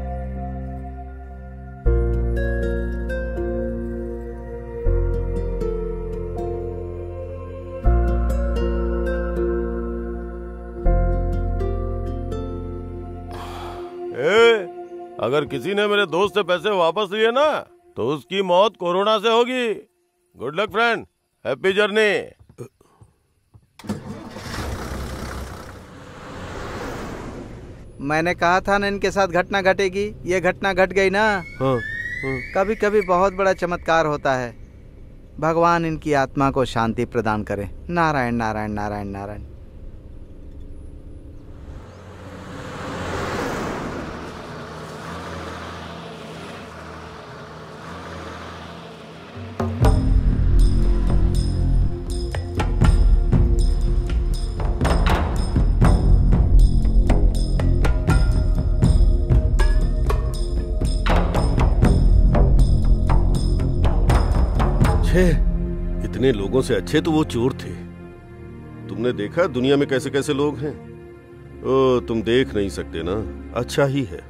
अगर किसी ने मेरे दोस्त से पैसे वापस लिए ना तो उसकी मौत कोरोना से होगी। Good luck friend, happy journey. मैंने कहा था ना इनके साथ घटना घटेगी, ये घटना घट गई ना। हाँ। कभी कभी बहुत बड़ा चमत्कार होता है। भगवान इनकी आत्मा को शांति प्रदान करे। नारायण नारायण नारायण नारायण। इतने लोगों से अच्छे तो वो चोर थे। तुमने देखा दुनिया में कैसे कैसे लोग हैं। ओ, तुम देख नहीं सकते ना, अच्छा ही है।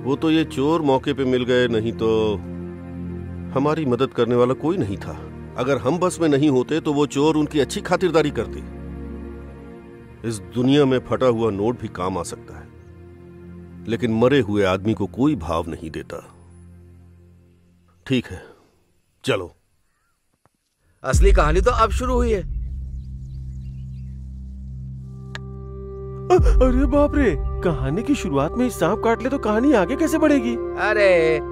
वो तो ये चोर मौके पे मिल गए, नहीं तो हमारी मदद करने वाला कोई नहीं था। अगर हम बस में नहीं होते तो वो चोर उनकी अच्छी खातिरदारी करते। इस दुनिया में फटा हुआ नोट भी काम आ सकता है, लेकिन मरे हुए आदमी को कोई भाव नहीं देता। ठीक है, चलो। असली कहानी तो अब शुरू हुई है। अरे बाप रे, कहानी की शुरुआत में ही सांप काट ले तो कहानी आगे कैसे बढ़ेगी? अरे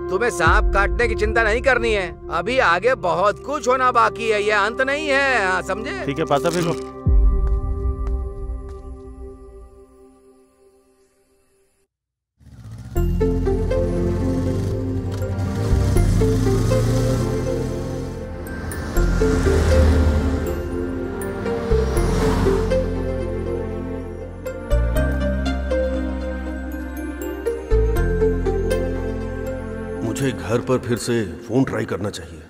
तुम्हें सांप काटने की चिंता नहीं करनी है, अभी आगे बहुत कुछ होना बाकी है, ये अंत नहीं है। हाँ, समझे? ठीक है, पासा फेंको। मुझे घर पर फिर से फोन ट्राई करना चाहिए।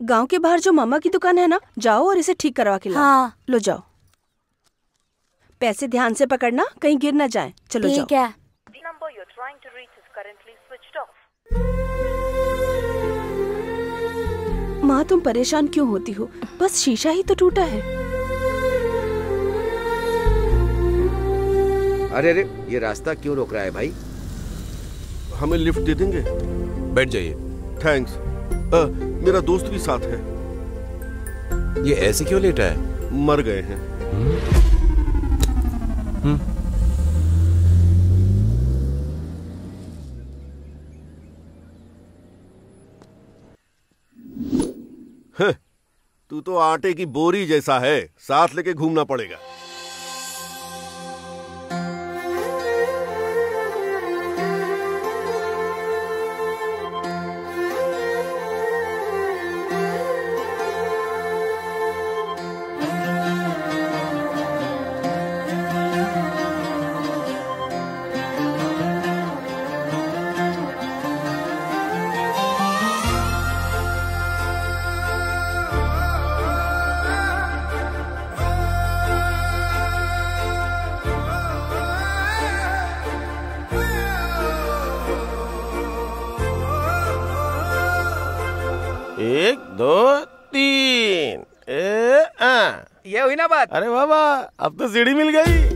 गांव के बाहर जो मामा की दुकान है ना, जाओ और इसे ठीक करवा के लाओ। हाँ। लो जाओ। पैसे ध्यान से पकड़ना, कहीं गिर ना जाए। चलो जाओ। ठीक है। माँ तुम परेशान क्यों होती हो? बस शीशा ही तो टूटा है। अरे अरे, ये रास्ता क्यों रोक रहा है भाई? हमें लिफ्ट दे देंगे? बैठ जाइए। थैंक्स। मेरा दोस्त भी साथ है। ये ऐसे क्यों लेटा है? मर गए हैं। तू तो आटे की बोरी जैसा है, साथ लेके घूमना पड़ेगा। एक दो तीन। ये हुई ना बात? अरे बाबा, अब तो सीढ़ी मिल गई।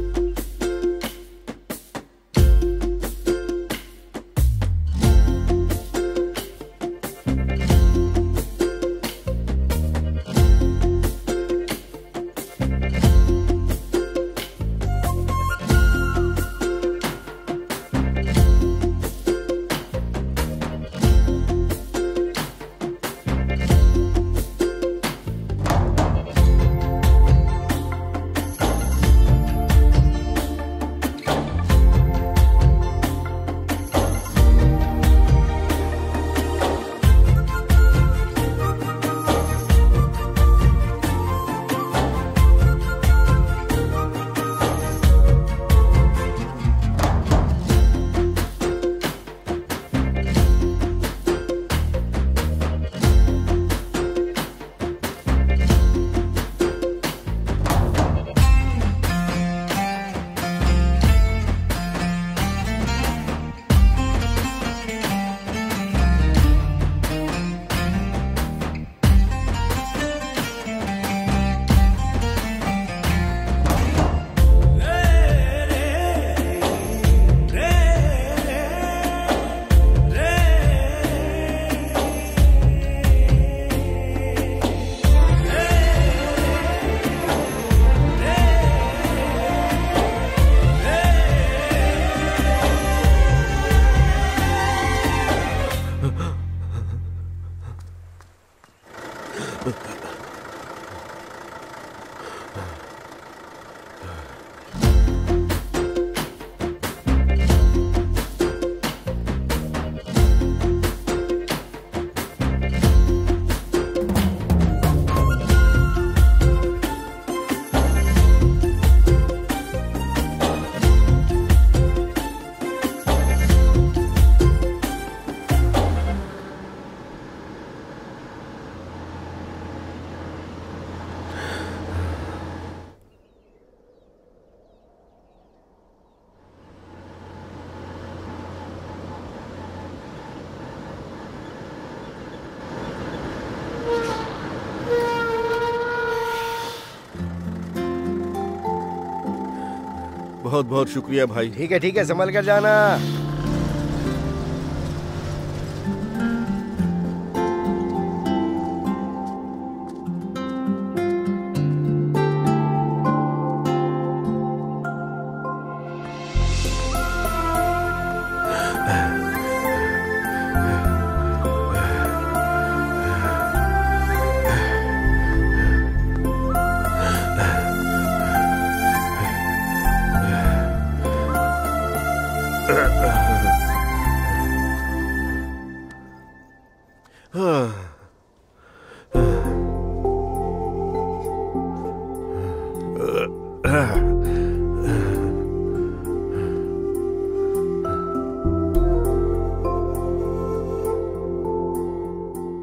बहुत बहुत शुक्रिया भाई। ठीक है, संभल कर जाना।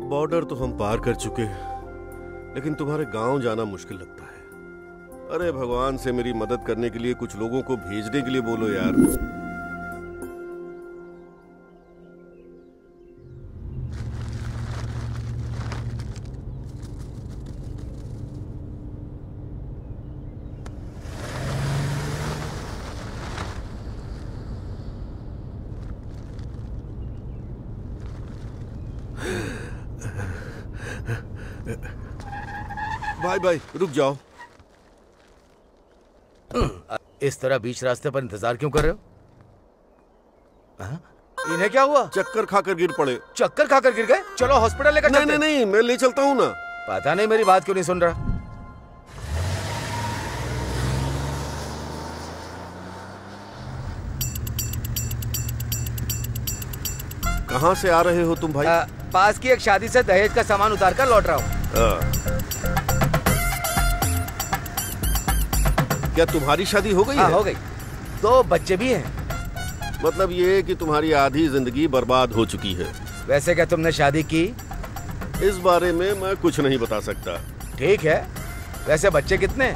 बॉर्डर तो हम पार कर चुके, लेकिन तुम्हारे गांव जाना मुश्किल लगता है। अरे भगवान से मेरी मदद करने के लिए कुछ लोगों को भेजने के लिए बोलो यार। भाई रुक जाओ। इस तरह बीच रास्ते पर इंतजार क्यों कर रहे हो? इन्हें क्या हुआ? चक्कर खाकर गिर पड़े। चक्कर खाकर गिर गए? चलो हॉस्पिटल लेकर चलते। नहीं, मैं ले चलता हूँ ना। पता नहीं मेरी बात क्यों नहीं सुन रहा। कहाँ से आ रहे हो तुम भाई? पास की एक शादी से दहेज का सामान उतार कर लौट रहा हूँ। क्या तुम्हारी शादी हो गई? हाँ, हो गई। 2 बच्चे भी हैं। मतलब ये कि तुम्हारी आधी जिंदगी बर्बाद हो चुकी है। वैसे क्या तुमने शादी की? इस बारे में मैं कुछ नहीं बता सकता। ठीक है, वैसे बच्चे कितने?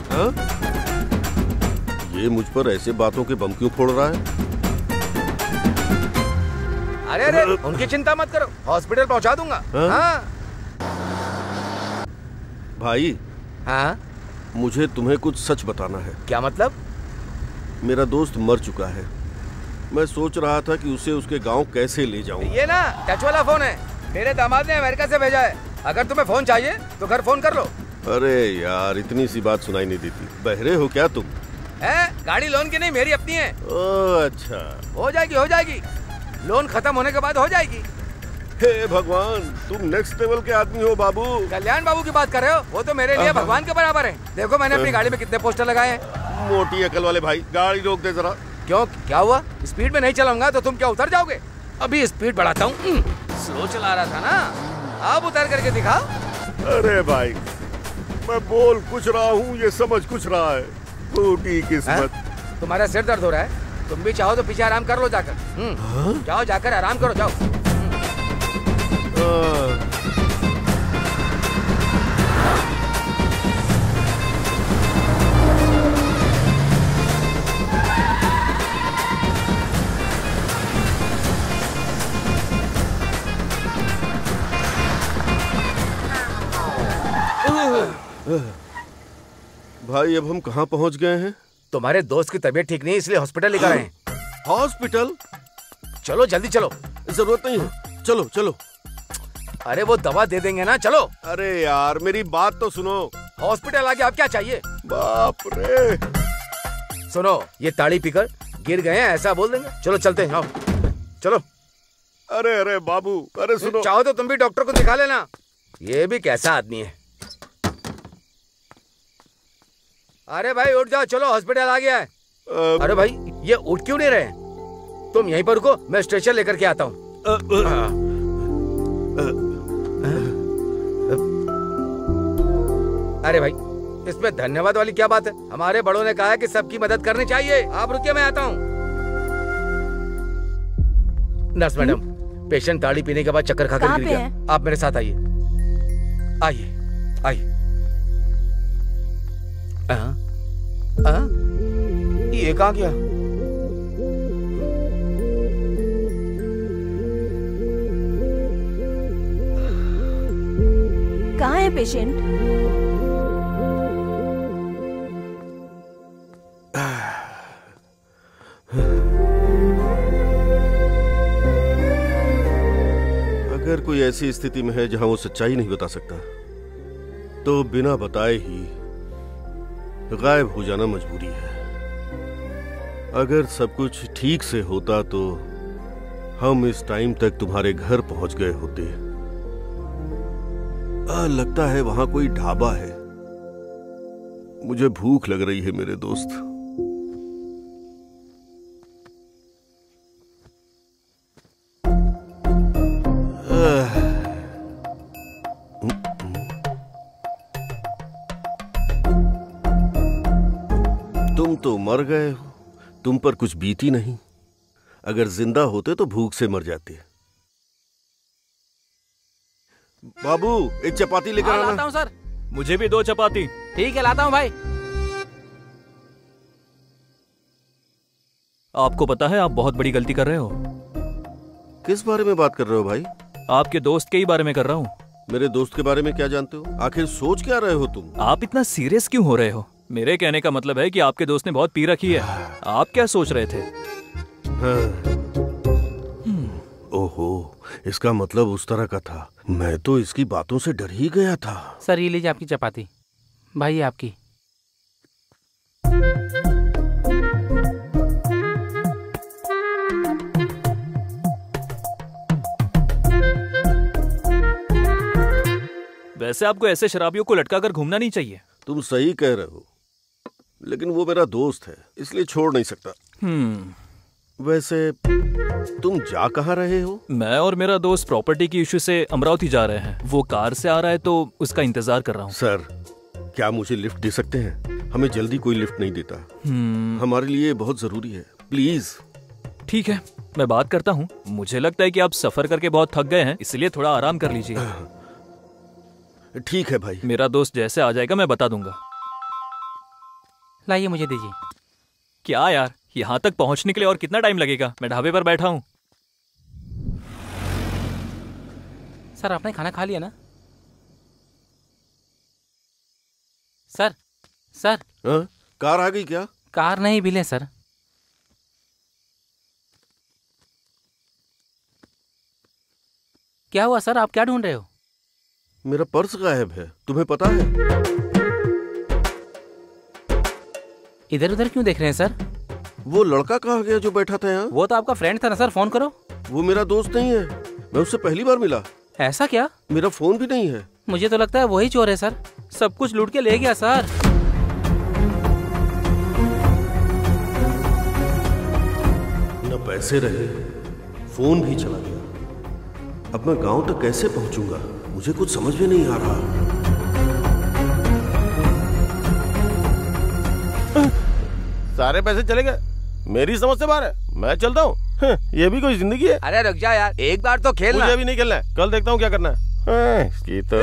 ये मुझ पर ऐसे बातों के बम क्यों फोड़ रहा है? अरे उनकी चिंता मत करो, हॉस्पिटल पहुंचा दूंगा। हाँ? भाई। हाँ? मुझे तुम्हें कुछ सच बताना है। क्या मतलब? मेरा दोस्त मर चुका है। मैं सोच रहा था कि उसे उसके गांव कैसे ले जाऊं। ये ना टच वाला फोन है, मेरे दामाद ने अमेरिका से भेजा है। अगर तुम्हें फोन चाहिए तो घर फोन कर लो। अरे यार, इतनी सी बात सुनाई नहीं देती। बहरे हो क्या तुम? गाड़ी लोन की नहीं, मेरी अपनी है। ओह अच्छा। हो जाएगी। लोन खत्म होने के बाद हो जाएगी। हे भगवान, तुम नेक्स्ट लेवल के आदमी हो बाबू। कल्याण बाबू की बात कर रहे हो? वो तो मेरे लिए भगवान के बराबर है। देखो मैंने अपनी गाड़ी में कितने पोस्टर लगाए हैं। मोटी अकल वाले भाई, गाड़ी रोक दे जरा। क्यों, क्या हुआ? स्पीड में नहीं चलाऊंगा तो तुम क्या उतर जाओगे? अभी स्पीड बढ़ाता हूँ। स्लो चला रहा था ना, अब उतर करके दिखाओ। अरे भाई, मैं बोल कुछ रहा हूँ, ये समझ कुछ रहा है। फूटी किस्मत। तुम्हारा सिर दर्द हो रहा है? तुम भी चाहो तो पीछे आराम कर लो जाकर। जाओ, जाकर आराम करो, जाओ। भाई अब हम कहाँ पहुँच गए हैं? तुम्हारे दोस्त की तबीयत ठीक नहीं है, इसलिए हॉस्पिटल लेकर आए हैं। हॉस्पिटल? चलो जल्दी चलो। जरूरत नहीं है, चलो। अरे वो दवा दे देंगे ना, चलो। अरे यार मेरी बात तो सुनो। हॉस्पिटल आगे आप क्या चाहिए? बाप रे। सुनो, ये ताड़ी पीकर गिर गए हैं ऐसा बोल देंगे। चलो चलते हैं, आओ चलो। अरे बाबू, अरे सुनो। चाहो तो तुम भी डॉक्टर को दिखा लेना। ये भी कैसा आदमी है। अरे भाई उठ जाओ, चलो हॉस्पिटल आ गया है। अरे भाई ये उठ क्यों नहीं रहे? तुम यहीं पर रुको, मैं स्ट्रेचर लेकर के आता हूँ। अरे भाई इसमें धन्यवाद वाली क्या बात है? हमारे बड़ों ने कहा है कि सबकी मदद करनी चाहिए। आप रुकिए, मैं आता हूँ। नर्स मैडम, पेशेंट ताड़ी पीने के बाद चक्कर खाकर गिर गया। आप मेरे साथ आइए। आइए। ये कहाँ गया? कहाँ है पेशेंट? ऐसी स्थिति में है जहां वो सच्चाई नहीं बता सकता, तो बिना बताए ही गायब हो जाना मजबूरी है। अगर सब कुछ ठीक से होता तो हम इस टाइम तक तुम्हारे घर पहुंच गए होते। लगता है वहां कोई ढाबा है। मुझे भूख लग रही है मेरे दोस्त। तुम तो मर गए हो, तुम पर कुछ बीती नहीं। अगर जिंदा होते तो भूख से मर जाते। बाबू एक चपाती लेकर आना। लाता हूं सर। मुझे भी 2 चपाती। ठीक है, लाता हूं भाई। आपको पता है आप बहुत बड़ी गलती कर रहे हो। किस बारे में बात कर रहे हो भाई? आपके दोस्त के ही बारे में कर रहा हूँ। मेरे दोस्त के बारे में क्या जानते हो? आखिर सोच क्या रहे हो तुम? आप इतना सीरियस क्यों हो रहे हो? मेरे कहने का मतलब है कि आपके दोस्त ने बहुत पी रखी है। आप क्या सोच रहे थे? ओहो, इसका मतलब उस तरह का था। मैं तो इसकी बातों से डर ही गया था। सर ये लीजिए आपकी चपाती। भाई ये आपकी। वैसे आपको ऐसे शराबियों को लटका कर घूमना नहीं चाहिए। तुम सही कह रहे हो, लेकिन वो मेरा दोस्त है इसलिए छोड़ नहीं सकता। वैसे तुम जा कहाँ रहे हो? मैं और मेरा दोस्त प्रॉपर्टी की इश्यू से अमरावती जा रहे हैं। वो कार से आ रहा है तो उसका इंतजार कर रहा हूँ। सर क्या मुझे लिफ्ट दे सकते हैं? हमें जल्दी कोई लिफ्ट नहीं देता। हमारे लिए बहुत जरूरी है, प्लीज। ठीक है, मैं बात करता हूँ। मुझे लगता है कि आप सफर करके बहुत थक गए हैं, इसलिए थोड़ा आराम कर लीजिए। ठीक है भाई। मेरा दोस्त जैसे आ जाएगा मैं बता दूंगा। लाइए मुझे दीजिए। क्या यार, यहाँ तक पहुँचने के लिए और कितना टाइम लगेगा? मैं ढाबे पर बैठा हूँ। सर आपने खाना खा लिया ना? सर सर कार आ गई क्या? कार नहीं, बिल है सर। क्या हुआ सर, आप क्या ढूंढ रहे हो? मेरा पर्स गायब है, तुम्हें पता है? इधर उधर क्यों देख रहे हैं सर? वो लड़का कहाँ गया जो बैठा था यहाँ? वो तो आपका फ्रेंड था ना सर, फोन करो। वो मेरा दोस्त नहीं है, मैं उससे पहली बार मिला। ऐसा क्या? मेरा फोन भी नहीं है। मुझे तो लगता है वही चोर है सर, सब कुछ लूट के ले गया सर। न पैसे रहे, फोन भी चला गया। अब मैं गांव तक कैसे पहुंचूंगा? मुझे कुछ समझ में नहीं आ रहा। सारे पैसे चले गए, मेरी समझ से बाहर है। मैं चलता हूँ। ये भी कोई जिंदगी है? अरे रुक जा यार, एक बार तो खेलना। मुझे अभी नहीं खेलना है, कल देखता हूँ क्या करना है। इसकी तो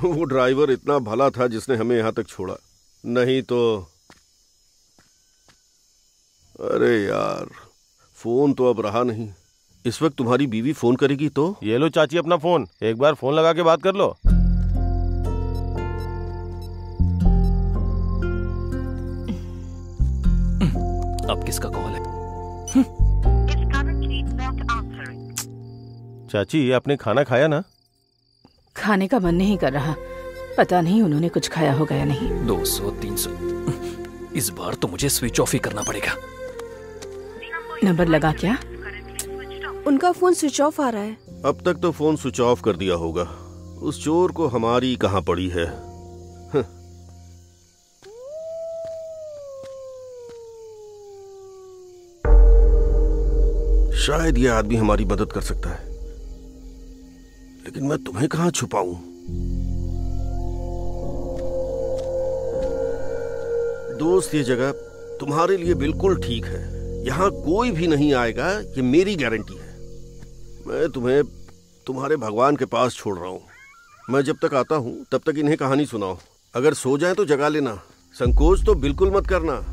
वो ड्राइवर इतना भला था जिसने हमें यहाँ तक छोड़ा, नहीं तो। अरे यार, फोन तो अब रहा नहीं। इस वक्त तुम्हारी बीवी फोन करेगी तो? ये लो चाची अपना फोन, एक बार फोन लगा के बात कर लो। अब किसका कॉल है? चाची आपने खाना खाया ना? खाने का मन नहीं कर रहा, पता नहीं उन्होंने कुछ खाया होगा या नहीं। 200 300 इस बार तो मुझे स्विच ऑफ ही करना पड़ेगा। नंबर लगा क्या? उनका फोन स्विच ऑफ आ रहा है। अब तक तो फोन स्विच ऑफ कर दिया होगा। उस चोर को हमारी कहाँ पड़ी है। शायद यह आदमी हमारी मदद कर सकता है, लेकिन मैं तुम्हें कहाँ छुपाऊं? दोस्त, ये जगह तुम्हारे लिए बिल्कुल ठीक है। यहाँ कोई भी नहीं आएगा, ये मेरी गारंटी है। मैं तुम्हें तुम्हारे भगवान के पास छोड़ रहा हूँ। मैं जब तक आता हूँ तब तक इन्हें कहानी सुनाओ। अगर सो जाए तो जगा लेना, संकोच तो बिल्कुल मत करना।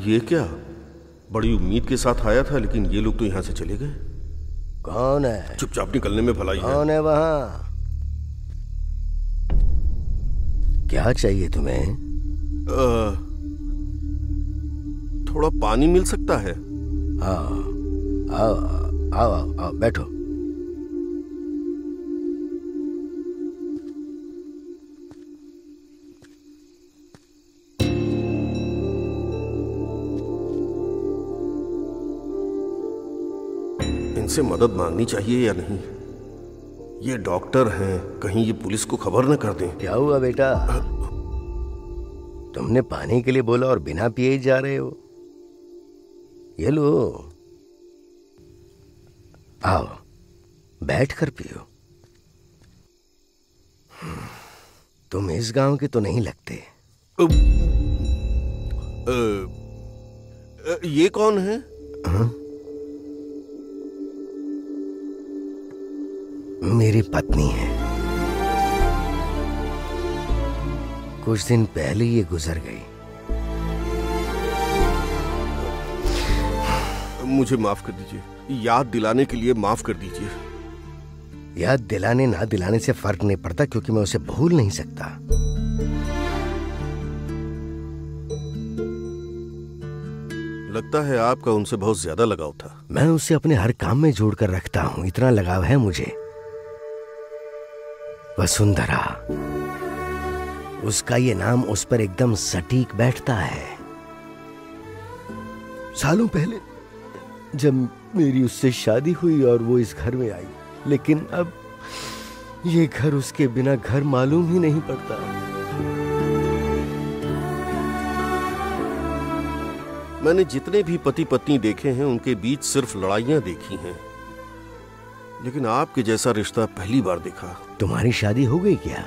ये क्या? बड़ी उम्मीद के साथ आया था, लेकिन ये लोग तो यहाँ से चले गए। कौन है? चुपचाप निकलने में भलाई है। कौन है वहाँ? क्या चाहिए तुम्हें? थोड़ा पानी मिल सकता है? हाँ, आओ आओ आओ, आओ बैठो। इनसे मदद मांगनी चाहिए या नहीं? ये डॉक्टर हैं, कहीं ये पुलिस को खबर न कर दें। क्या हुआ बेटा? तुमने पानी के लिए बोला और बिना पिए ही जा रहे हो। ये लो, आओ बैठ कर पियो। तुम इस गांव के तो नहीं लगते। ये कौन है? मेरी पत्नी है। कुछ दिन पहले ये गुजर गई। मुझे माफ कर दीजिए, याद दिलाने के लिए माफ कर दीजिए। याद दिलाने ना दिलाने से फर्क नहीं पड़ता, क्योंकि मैं उसे भूल नहीं सकता। लगता है आपका उनसे बहुत ज्यादा लगाव था। मैं उसे अपने हर काम में जोड़कर रखता हूं, इतना लगाव है मुझे। वसुंधरा, उसका ये नाम उस पर एकदम सटीक बैठता है। सालों पहले जब मेरी उससे शादी हुई और वो इस घर में आई, लेकिन अब ये घर उसके बिना घर मालूम ही नहीं पड़ता। मैंने जितने भी पति पत्नी देखे हैं, उनके बीच सिर्फ लड़ाइयां देखी हैं, लेकिन आपके जैसा रिश्ता पहली बार देखा। तुम्हारी शादी हो गई क्या?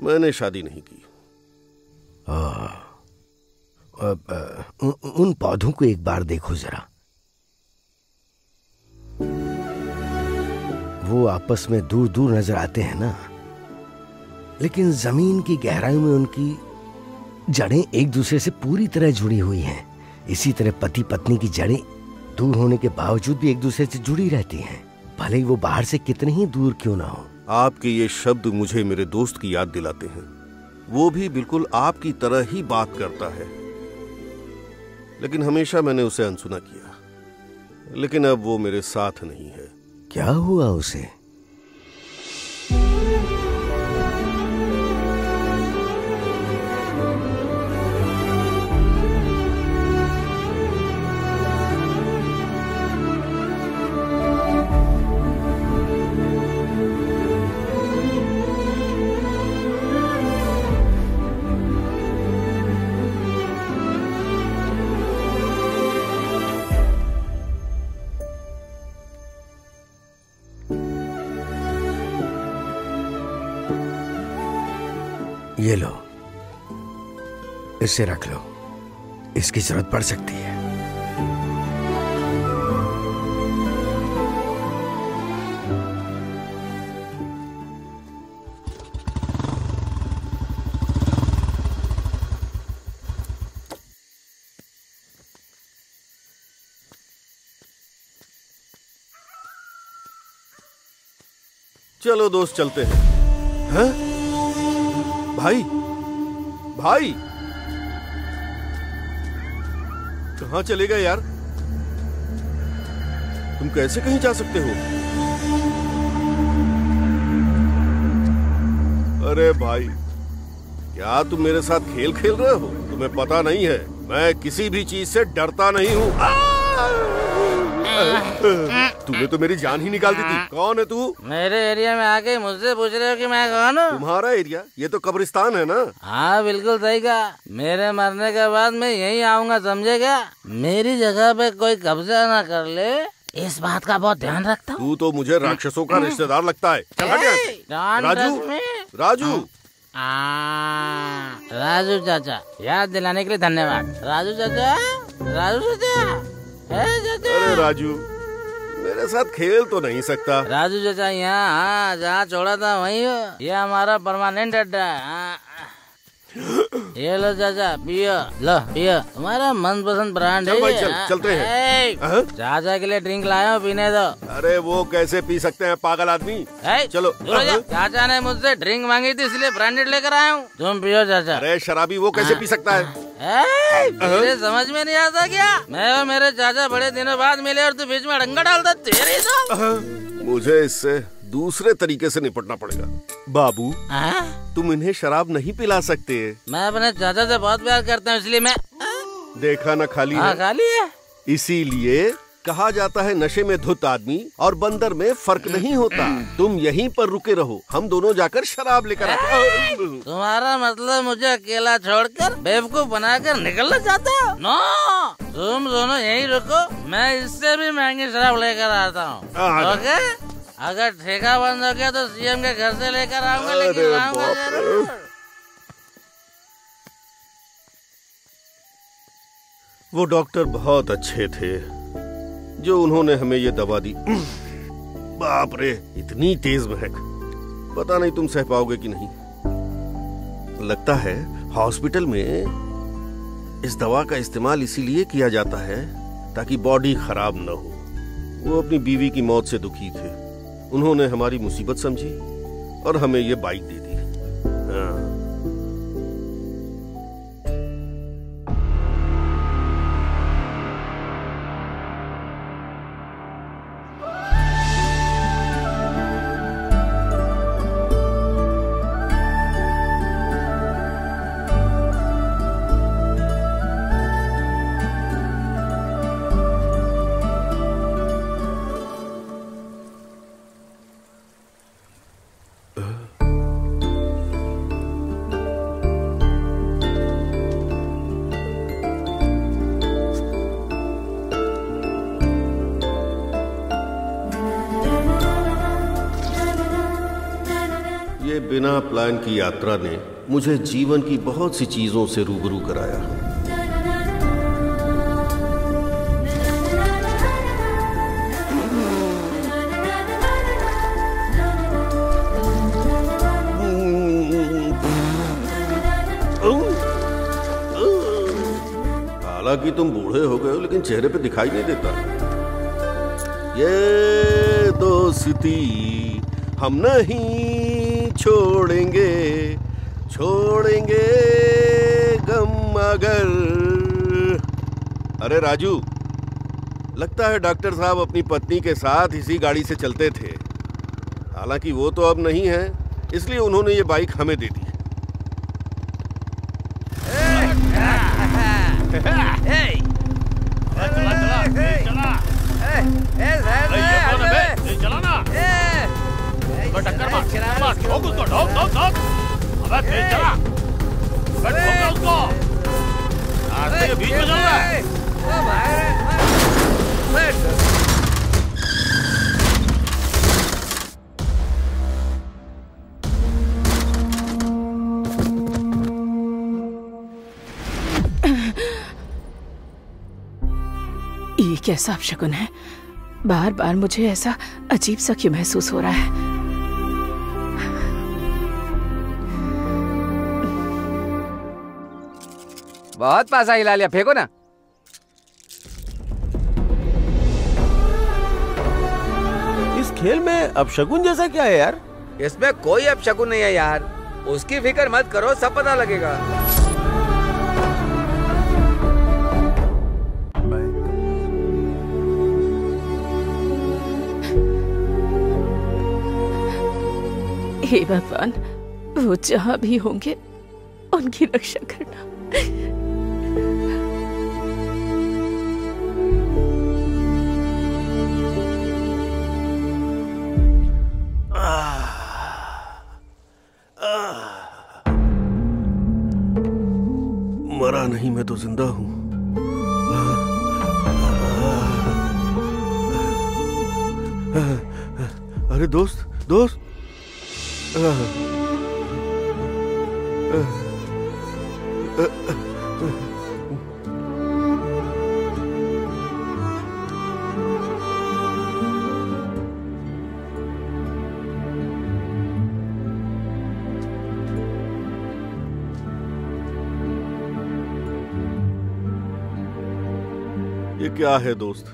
मैंने शादी नहीं की। उन पौधों को एक बार देखो जरा। वो आपस में दूर दूर नजर आते हैं ना, लेकिन जमीन की गहराई में उनकी जड़ें एक दूसरे से पूरी तरह जुड़ी हुई हैं। इसी तरह पति पत्नी की जड़ें दूर होने के बावजूद भी एक दूसरे से जुड़ी रहती हैं, भले ही वो बाहर से कितने ही दूर क्यों ना हो। आपके ये शब्द मुझे मेरे दोस्त की याद दिलाते हैं। वो भी बिल्कुल आपकी तरह ही बात करता है, लेकिन हमेशा मैंने उसे अनसुना किया। लेकिन अब वो मेरे साथ नहीं है। क्या हुआ उसे? ये लो, इसे रख लो, इसकी जरूरत पड़ सकती है। चलो दोस्त, चलते हैं। हैं? भाई, भाई कहाँ चले गए यार? तुम कैसे कहीं जा सकते हो? अरे भाई, क्या तुम मेरे साथ खेल खेल रहे हो? तुम्हें पता नहीं है, मैं किसी भी चीज से डरता नहीं हूँ। तूने तो मेरी जान ही निकाल दी थी। कौन है तू? मेरे एरिया में आके मुझसे पूछ रहे हो कि मैं कौन हूँ? तुम्हारा एरिया? ये तो कब्रिस्तान है ना। हाँ बिल्कुल सही कहा। मेरे मरने के बाद मैं यहीं आऊंगा, समझेगा? मेरी जगह पे कोई कब्जा ना कर ले, इस बात का बहुत ध्यान रखता हूँ। तू तो मुझे राक्षसों का रिश्तेदार लगता है। चल हट यहाँ से। राजू, राजू, राजू चाचा, याद दिलाने के लिए धन्यवाद। राजू चाचा, राजू चाचा, अरे राजू, मेरे साथ खेल तो नहीं सकता। राजू चाचा यहाँ, हाँ, जहाँ छोड़ा था वहीं हो। ये हमारा परमानेंट अड्डा है। ये लो चाचा, पियो, लो पियो, तुम्हारा मनपसंद ब्रांड है। चल भाई चल, चलते हैं। चाचा के लिए ड्रिंक लाया हूँ, पीने दो। अरे वो कैसे पी सकते हैं पागल आदमी। चलो। चाचा ने मुझसे ड्रिंक मांगी थी इसलिए ब्रांडेड लेकर आया हूँ, तुम पियो चाचा। अरे शराबी वो कैसे पी सकता है? मेरे समझ में नहीं आता क्या? मैं और मेरे चाचा बड़े दिनों बाद मिले और तू बीच में डंगा डालता, तेरी तो। मुझे इससे दूसरे तरीके से निपटना पड़ेगा। बाबू तुम इन्हें शराब नहीं पिला सकते। मैं अपने चाचा से बहुत प्यार करता हूँ इसलिए मैं। देखा ना खाली है। खाली है। इसीलिए कहा जाता है नशे में धुत आदमी और बंदर में फर्क नहीं होता। तुम यहीं पर रुके रहो, हम दोनों जाकर शराब लेकर आते। तुम्हारा मतलब मुझे अकेला छोड़कर बेवकूफ बनाकर निकलना चाहते हो? नो, तुम दोनों यहीं रुको, मैं इससे भी महंगी शराब लेकर आता हूँ। ओके? अगर ठेका बंद हो गया तो सीएम के घर से लेकर आऊंगा, लेकिन आऊंगा जरूर। वो डॉक्टर बहुत अच्छे थे जो उन्होंने हमें ये दवा दी। बाप रे, इतनी तेज महक, पता नहीं तुम सह पाओगे कि नहीं। लगता है हॉस्पिटल में इस दवा का इस्तेमाल इसीलिए किया जाता है ताकि बॉडी खराब न हो। वो अपनी बीवी की मौत से दुखी थे, उन्होंने हमारी मुसीबत समझी और हमें ये बाइक दे दी। हाँ। बिना प्लान की यात्रा ने मुझे जीवन की बहुत सी चीजों से रूबरू कराया। हालांकि तुम बूढ़े हो गए हो लेकिन चेहरे पे दिखाई नहीं देता। ये दोस्ती हम नहीं छोड़ेंगे, छोड़ेंगे गम मगर। अरे राजू, लगता है डॉक्टर साहब अपनी पत्नी के साथ इसी गाड़ी से चलते थे। हालांकि वो तो अब नहीं है, इसलिए उन्होंने ये बाइक हमें दे दी। चला ना, टक्कर मार, ठोक उसको, ठोक ठोक ठोक। अबे तेज चला, ठोक उसको। रास्ते के बीच में चल रहा है। ये कैसा अपशकुन है? बार बार मुझे ऐसा अजीब सा क्यों महसूस हो रहा है? बहुत पासा हिला लिया, फेंको ना। इस खेल में अपशकुन जैसा क्या है यार? इसमें कोई अपशकुन नहीं है यार, उसकी फिक्र मत करो, सब पता लगेगा। हे भगवान, वो जहाँ भी होंगे उनकी रक्षा करना। मरा नहीं, मैं तो जिंदा हूँ। अरे दोस्त, दोस्त। ये क्या है दोस्त,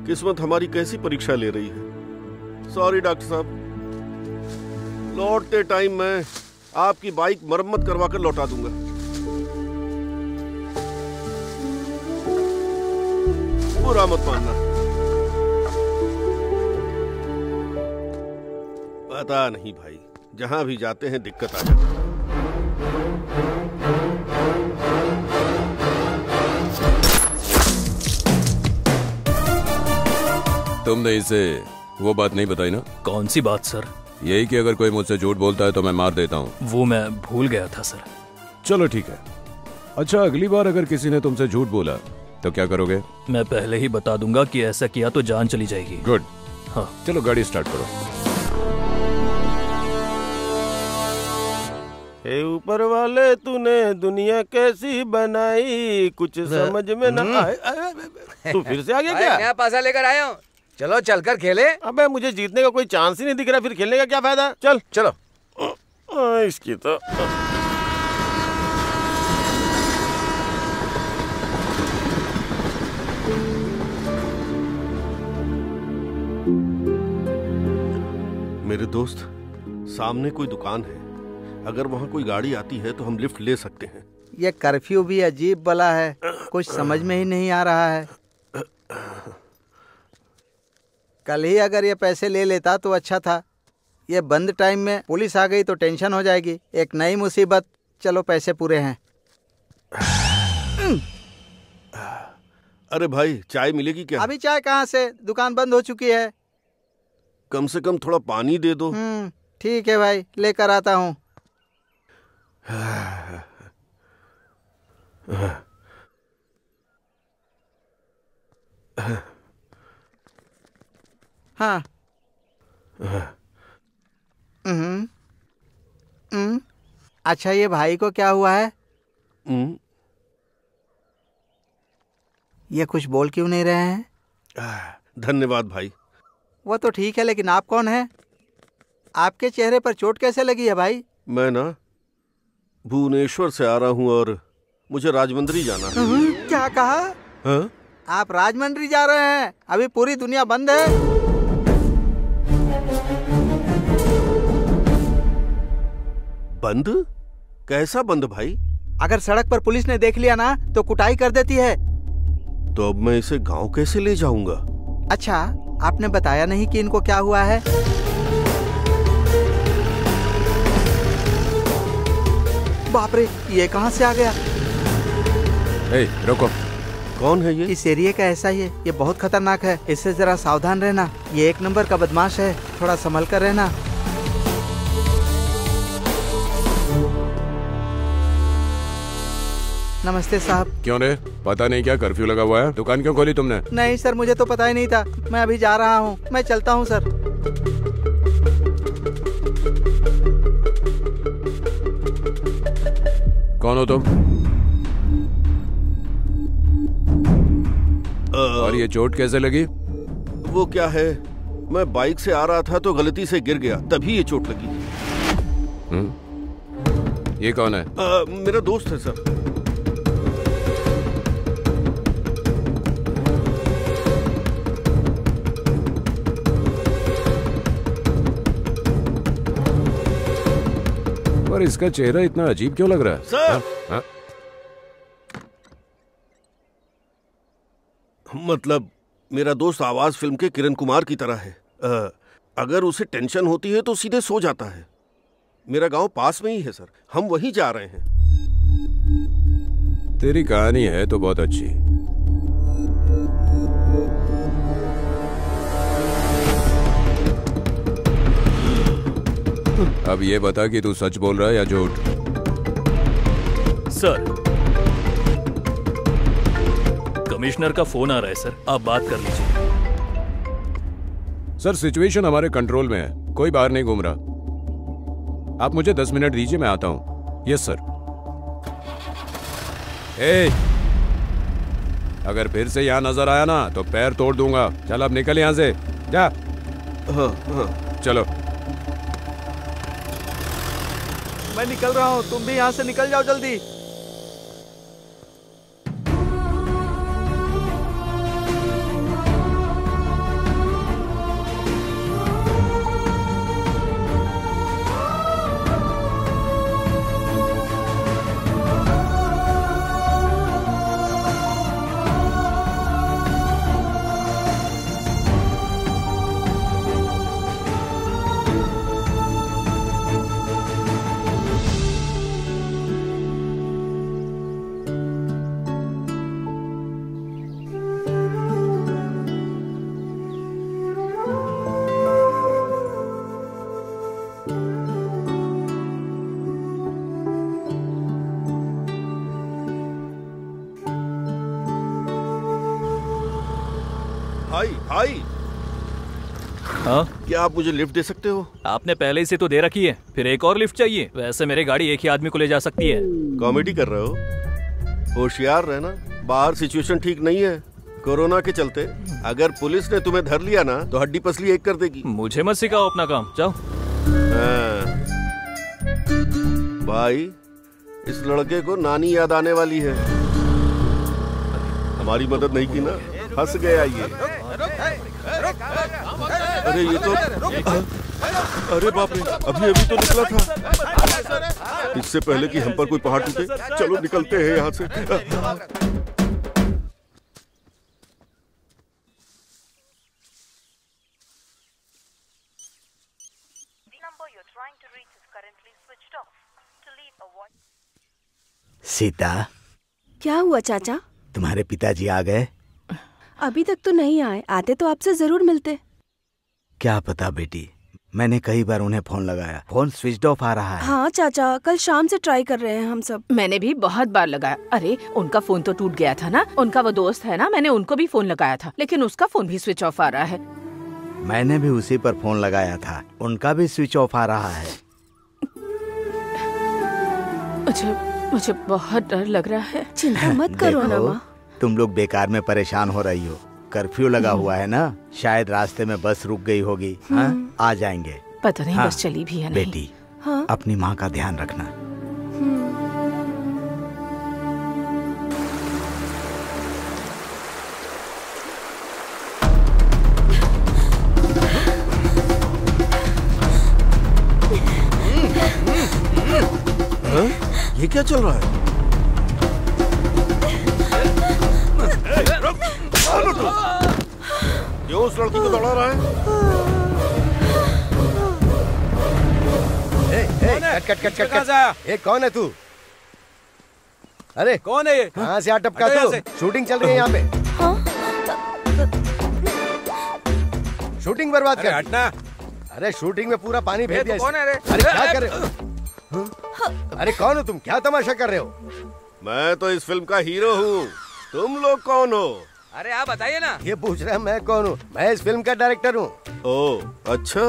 किस्मत हमारी कैसी परीक्षा ले रही है। सॉरी डॉक्टर साहब, लौटते टाइम मैं आपकी बाइक मरम्मत करवा कर लौटा दूंगा। बुरा मत मानना। पता नहीं भाई, जहां भी जाते हैं दिक्कत आ जाती है। तुमने इसे वो बात नहीं बताई ना? कौन सी बात सर? यही कि अगर कोई मुझसे झूठ बोलता है तो मैं मार देता हूँ। वो मैं भूल गया था सर। चलो ठीक है। अच्छा, अगली बार अगर किसी ने तुमसे झूठ बोला तो क्या करोगे? मैं पहले ही बता दूंगा कि ऐसा किया तो जान चली जाएगी। गुड। हाँ चलो गाड़ी स्टार्ट करो। हे ऊपर वाले, तूने दुनिया कैसी बनाई, कुछ समझ में ना आए। तू फिर से आ गया क्या? नया पासा लेकर आया हूँ, चलो चलकर खेले। अबे मुझे जीतने का कोई चांस ही नहीं दिख रहा, फिर खेलने का क्या फायदा? चल चलो। इसकी तो मेरे दोस्त, सामने कोई दुकान है, अगर वहाँ कोई गाड़ी आती है तो हम लिफ्ट ले सकते हैं। ये कर्फ्यू भी अजीब बला है, कुछ समझ में ही नहीं आ रहा है। कल ही अगर ये पैसे ले लेता तो अच्छा था। ये बंद टाइम में पुलिस आ गई तो टेंशन हो जाएगी। एक नई मुसीबत। चलो पैसे पूरे हैं। अरे भाई, चाय मिलेगी क्या? अभी चाय कहाँ से, दुकान बंद हो चुकी है। कम से कम थोड़ा पानी दे दो। ठीक है भाई, लेकर आता हूँ। हाँ। अच्छा, ये भाई को क्या हुआ है? ये कुछ बोल क्यों नहीं रहे हैं? धन्यवाद भाई। वो तो ठीक है, लेकिन आप कौन हैं? आपके चेहरे पर चोट कैसे लगी है भाई? मैं ना भुवनेश्वर से आ रहा हूँ और मुझे राजमंड्री जाना है। क्या कहा? हाँ? आप राजमंड्री जा रहे हैं? अभी पूरी दुनिया बंद है। बंद? कैसा बंद भाई? अगर सड़क पर पुलिस ने देख लिया ना तो कुटाई कर देती है। तो अब मैं इसे गांव कैसे ले जाऊंगा? अच्छा, आपने बताया नहीं कि इनको क्या हुआ है? बाप रे, ये कहाँ से आ गया? रोको। कौन है ये? इस एरिया का ऐसा ही है, ये बहुत खतरनाक है। इससे जरा सावधान रहना। ये एक नंबर का बदमाश है, थोड़ा संभल कर रहना। नमस्ते साहब। क्यों रे, पता नहीं क्या कर्फ्यू लगा हुआ है? दुकान क्यों खोली तुमने? नहीं सर, मुझे तो पता ही नहीं था। मैं अभी जा रहा हूँ, मैं चलता हूँ सर। कौन हो तुम? और ये चोट कैसे लगी? वो क्या है, मैं बाइक से आ रहा था तो गलती से गिर गया, तभी ये चोट लगी। ये कौन है? मेरा दोस्त है सर। पर इसका चेहरा इतना अजीब क्यों लग रहा है? सर, हाँ? मतलब मेरा दोस्त आवाज फिल्म के किरण कुमार की तरह है। अगर उसे टेंशन होती है तो सीधे सो जाता है। मेरा गांव पास में ही है सर, हम वहीं जा रहे हैं। तेरी कहानी है तो बहुत अच्छी। अब ये बता कि तू सच बोल रहा है या झूठ? सर, कमिश्नर का फोन आ रहा है सर, आप बात कर लीजिए। सर, सिचुएशन हमारे कंट्रोल में है, कोई बाहर नहीं घूम रहा। आप मुझे 10 मिनट दीजिए, मैं आता हूं। Yes sir. अगर फिर से यहाँ नजर आया ना तो पैर तोड़ दूंगा। चल अब निकल यहाँ से, जा। हाँ। चलो। मैं निकल रहा हूँ, तुम भी यहाँ से निकल जाओ जल्दी। भाई भाई, हाँ क्या आप मुझे लिफ्ट दे सकते हो? आपने पहले से तो दे रखी है, फिर एक और लिफ्ट चाहिए? वैसे मेरी गाड़ी एक ही आदमी को ले जा सकती है। कॉमेडी कर रहे हो? होशियार रहना, बाहर सिचुएशन ठीक नहीं है कोरोना के चलते। अगर पुलिस ने तुम्हें धर लिया ना तो हड्डी पसली एक कर देगी। मुझे मत सिखाओ अपना काम, जाओ। भाई इस लड़के को नानी याद आने वाली है। हमारी मदद नहीं की ना, फंस गया ये। अरे ये तो, अरे बाप रे, अभी अभी तो निकला था। इससे पहले कि हम पर कोई पहाड़ टूटे, चलो निकलते हैं यहाँ से। सीता, क्या हुआ चाचा? तुम्हारे पिताजी आ गए? अभी तक तो नहीं आए, आते तो आपसे जरूर मिलते। क्या पता बेटी, मैंने कई बार उन्हें फोन लगाया, फोन स्विच ऑफ आ रहा है। हाँ चाचा, कल शाम से ट्राई कर रहे हैं हम सब। मैंने भी बहुत बार लगाया। अरे उनका फोन तो टूट गया था ना, उनका वो दोस्त है ना, मैंने उनको भी फोन लगाया था, लेकिन उसका फोन भी स्विच ऑफ आ रहा है। मैंने भी उसी पर फोन लगाया था, उनका भी स्विच ऑफ आ रहा है। मुझे बहुत डर लग रहा है। चिंता मत करो ना माँ। तुम लोग बेकार में परेशान हो रही हो, कर्फ्यू लगा हुआ है ना, शायद रास्ते में बस रुक गई होगी। हाँ, आ जाएंगे। पता नहीं बस चली भी है नहीं। बेटी, अपनी माँ का ध्यान रखना। ये क्या चल रहा है? क्यों उस लड़की को दौड़ा रहा है? कट। कौन है तू? अरे कौन है ये? कहाँ से अटपका तू? शूटिंग चल रही है यहाँ पे। शूटिंग बर्बाद कर। हटना। अरे शूटिंग में पूरा पानी भेज दिया। कौन है रे? अरे क्या कर रहे हो? अरे कौन हो तुम? क्या तमाशा कर रहे हो? मैं तो इस फिल्म का हीरो हूँ, तुम लोग कौन हो? अरे आप बताइए ना। ये पूछ रहा है मैं कौन हूँ? मैं इस फिल्म का डायरेक्टर हूँ। ओह अच्छा,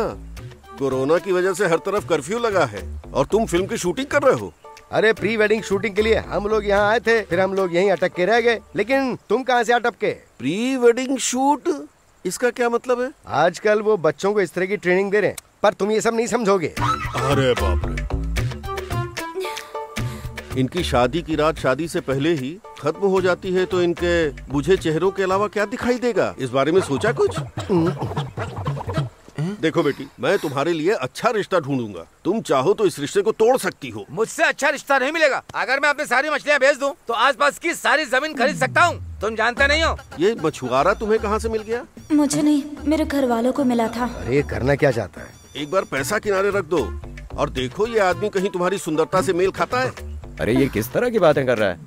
कोरोना की वजह से हर तरफ कर्फ्यू लगा है और तुम फिल्म की शूटिंग कर रहे हो? अरे प्री वेडिंग शूटिंग के लिए हम लोग यहाँ आए थे, फिर हम लोग यहीं अटक के रह गए। लेकिन तुम कहाँ से अटके? प्री वेडिंग शूट, इसका क्या मतलब है? आजकल वो बच्चों को इस तरह की ट्रेनिंग दे रहे हैं, पर तुम ये सब नहीं समझोगे। अरे बाप रे, इनकी शादी की रात शादी से पहले ही खत्म हो जाती है तो इनके बुझे चेहरों के अलावा क्या दिखाई देगा? इस बारे में सोचा कुछ? देखो बेटी, मैं तुम्हारे लिए अच्छा रिश्ता ढूंढूंगा, तुम चाहो तो इस रिश्ते को तोड़ सकती हो। मुझसे अच्छा रिश्ता नहीं मिलेगा। अगर मैं अपनी सारी मछलियाँ बेच दूं तो आसपास की सारी जमीन खरीद सकता हूँ। तुम जानते नहीं हो? ये मछुआरा तुम्हें कहाँ से मिल गया? मुझे नहीं, मेरे घर वालों को मिला था। अरे ये करना क्या चाहता है? एक बार पैसा किनारे रख दो और देखो ये आदमी कहीं तुम्हारी सुंदरता से मेल खाता है। अरे ये किस तरह की बातें कर रहा है?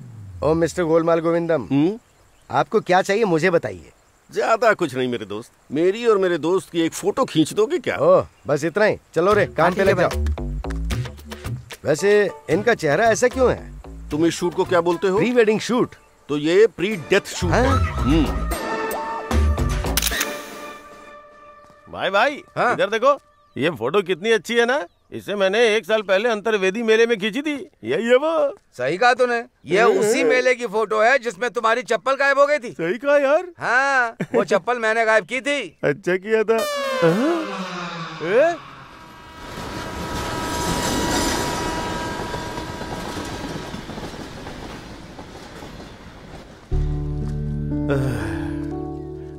ओ मिस्टर गोलमाल गोविंदम, आपको क्या चाहिए मुझे बताइए। ज्यादा कुछ नहीं मेरे दोस्त, मेरी और मेरे दोस्त की एक फोटो खींच दोगे क्या? ओह बस इतना ही, चलो रे काम पे लग जाओ। वैसे इनका चेहरा ऐसा क्यों है? तुम इस शूट को क्या बोलते हो? Pre wedding shoot. तो ये प्री डेथ शूट है। भाई इधर देखो, ये फोटो कितनी अच्छी है ना। इसे मैंने 1 साल पहले अंतर्वेदी मेले में खींची थी। यही है वो। सही कहा तूने, ये उसी मेले की फोटो है जिसमें तुम्हारी चप्पल गायब हो गई थी। सही कहा यार। हाँ, वो चप्पल मैंने गायब की थी। अच्छा किया था।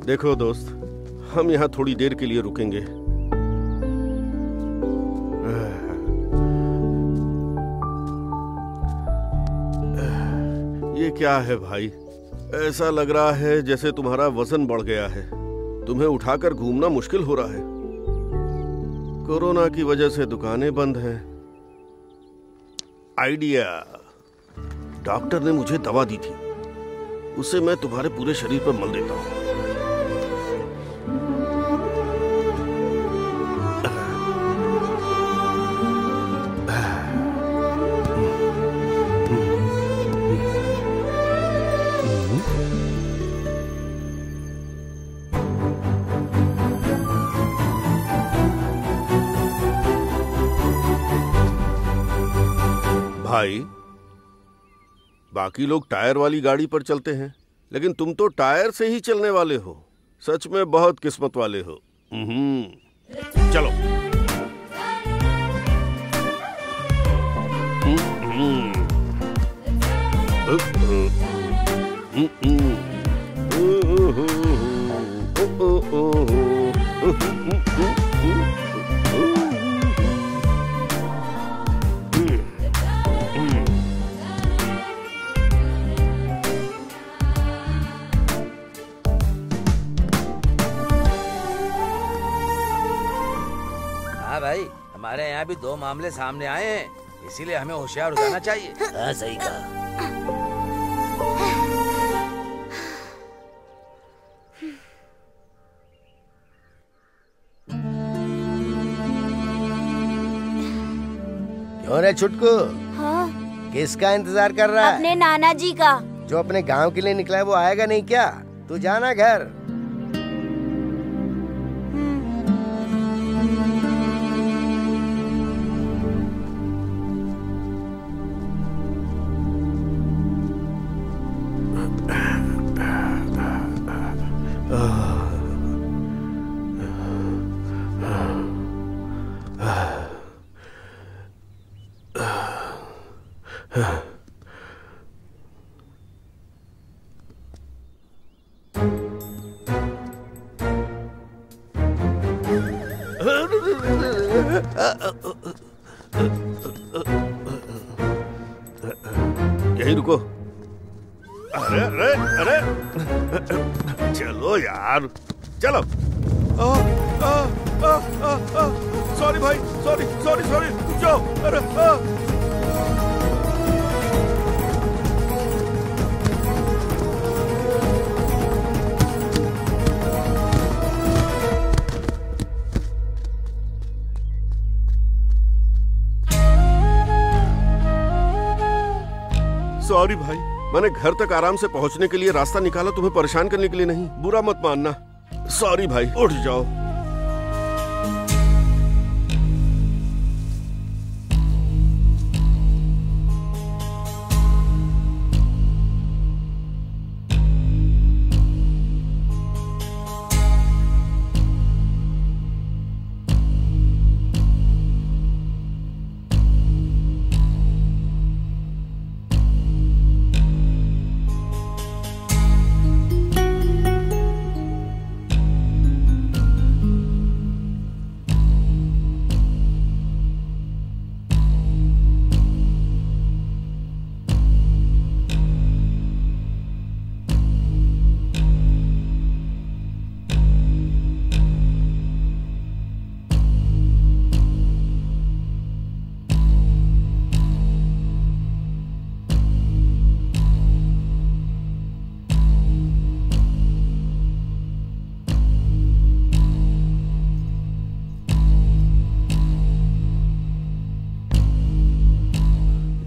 देखो दोस्त, हम यहाँ थोड़ी देर के लिए रुकेंगे। ये क्या है भाई? ऐसा लग रहा है जैसे तुम्हारा वजन बढ़ गया है, तुम्हें उठाकर घूमना मुश्किल हो रहा है। कोरोना की वजह से दुकानें बंद हैं। आइडिया, डॉक्टर ने मुझे दवा दी थी, उसे मैं तुम्हारे पूरे शरीर पर मल देता हूँ। भाई, बाकी लोग टायर वाली गाड़ी पर चलते हैं, लेकिन तुम तो टायर से ही चलने वाले हो। सच में बहुत किस्मत वाले हो। चलो। हाँ भाई, हमारे यहाँ भी 2 मामले सामने आए हैं, इसीलिए हमें होशियार हो जाना चाहिए। हाँ सही कहा। क्यों रे छुटकू? हाँ? किसका इंतजार कर रहा है? अपने नाना जी का। जो अपने गांव के लिए निकला है वो आएगा नहीं क्या? तू जाना घर। यहीं रुको। अरे अरे अरे चलो यार, चलो। सॉरी भाई, सॉरी सॉरी सॉरी, रुक जाओ। अरे सॉरी भाई, मैंने घर तक आराम से पहुंचने के लिए रास्ता निकाला, तुम्हें परेशान करने के लिए नहीं। बुरा मत मानना। सॉरी भाई, उठ जाओ।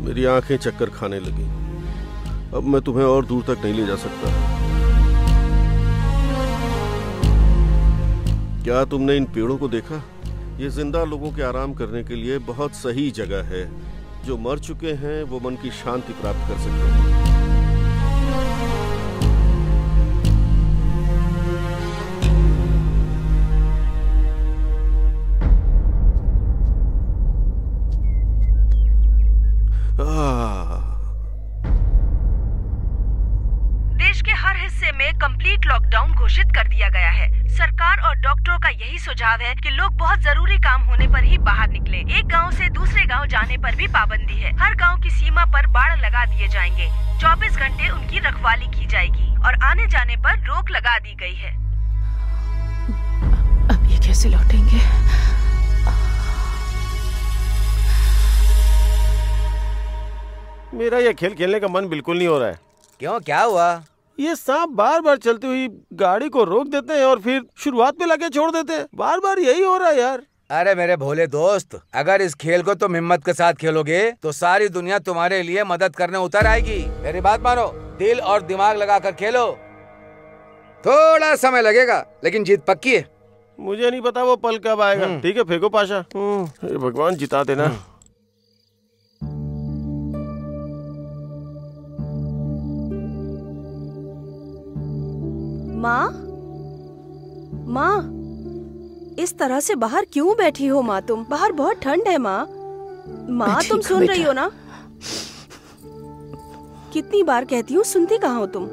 मेरी आंखें चक्कर खाने लगी। अब मैं तुम्हें और दूर तक नहीं ले जा सकता। क्या तुमने इन पेड़ों को देखा? ये जिंदा लोगों के आराम करने के लिए बहुत सही जगह है। जो मर चुके हैं वो मन की शांति प्राप्त कर सकते हैं। देश के हर हिस्से में कंप्लीट लॉकडाउन घोषित कर दिया गया है। सरकार और डॉक्टरों का यही सुझाव है कि लोग बहुत जरूरी काम होने पर ही बाहर निकलें। एक गांव से दूसरे गांव जाने पर भी पाबंदी है। हर गांव की सीमा पर बाड़ लगा दिए जाएंगे। 24 घंटे उनकी रखवाली की जाएगी और आने जाने पर रोक लगा दी गई है। अब ये कैसे लौटेंगे? मेरा ये खेल खेलने का मन बिल्कुल नहीं हो रहा है। क्यों, क्या हुआ? ये सांप बार बार चलती हुई गाड़ी को रोक देते हैं और फिर शुरुआत में लगे छोड़ देते हैं। बार बार यही हो रहा है यार। अरे मेरे भोले दोस्त, अगर इस खेल को तुम हिम्मत के साथ खेलोगे तो सारी दुनिया तुम्हारे लिए मदद करने उतर आएगी। मेरी बात मानो, दिल और दिमाग लगाकर खेलो। थोड़ा समय लगेगा लेकिन जीत पक्की है। मुझे नहीं पता वो पल कब आएगा। ठीक है, फेंको पाशा। भगवान जिता देना। माँ, माँ, इस तरह से बाहर क्यों बैठी हो माँ तुम? बाहर बहुत ठंड है माँ। माँ तुम सुन रही हो ना? कितनी बार कहती हूँ, सुनती कहाँ हो तुम?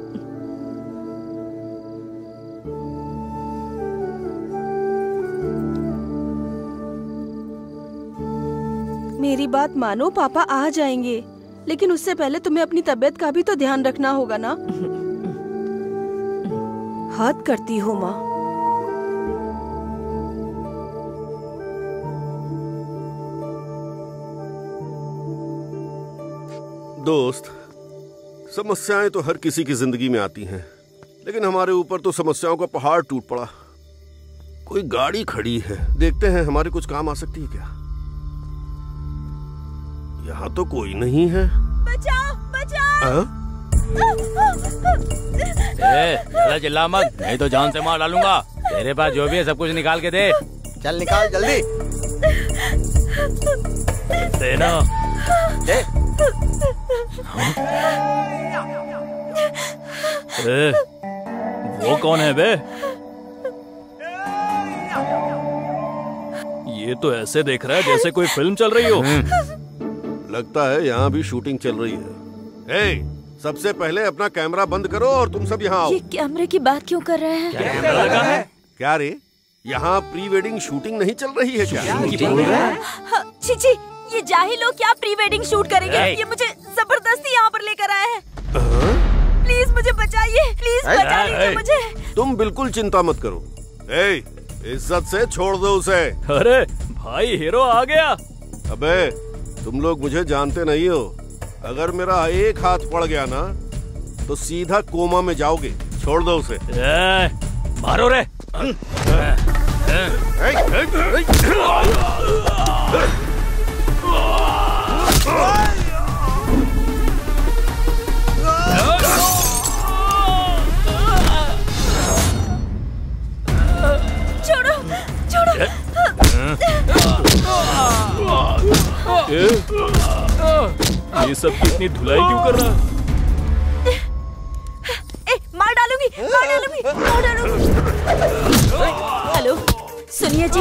मेरी बात मानो, पापा आ जाएंगे, लेकिन उससे पहले तुम्हें अपनी तबीयत का भी तो ध्यान रखना होगा ना। हद करती हो माँ। दोस्त, समस्याएं तो हर किसी की जिंदगी में आती हैं, लेकिन हमारे ऊपर तो समस्याओं का पहाड़ टूट पड़ा। कोई गाड़ी खड़ी है, देखते हैं हमारे कुछ काम आ सकती है क्या। यहाँ तो कोई नहीं है। बचाओ, बचाओ। ज़्यादा चिल्ला मत, नहीं तो जान से मार डालूंगा। तेरे पास जो भी है सब कुछ निकाल के दे। चल निकाल जल्दी। देना। दे। वो कौन है बे? ये तो ऐसे देख रहा है जैसे कोई फिल्म चल रही हो। लगता है यहाँ भी शूटिंग चल रही है। सबसे पहले अपना कैमरा बंद करो और तुम सब यहाँ आओ। ये कैमरे की बात क्यों कर रहे हैं? कैमरा लगा है? क्या रे, यहाँ प्री वेडिंग शूटिंग नहीं चल रही है क्या? चीची, ये जाहिल लोग क्या प्री वेडिंग शूट करेंगे? ये मुझे जबरदस्ती यहाँ पर लेकर आए हैं। प्लीज मुझे बचाइए, प्लीज बचा लीजिए मुझे। तुम बिल्कुल चिंता मत करो। इज्जत से छोड़ दो उसे। अरे भाई, हीरो आ गया। अबे तुम लोग मुझे जानते नहीं हो। अगर मेरा एक हाथ पड़ गया ना तो सीधा कोमा में जाओगे। छोड़ दो उसे। मारो रे। छोड़ो, छोड़ो। ये सब कितनी धुलाई क्यों कर रहा है? मार डालूंगी, मार डालूंगी, मार डालूंगी। हेलो, सुनिए जी।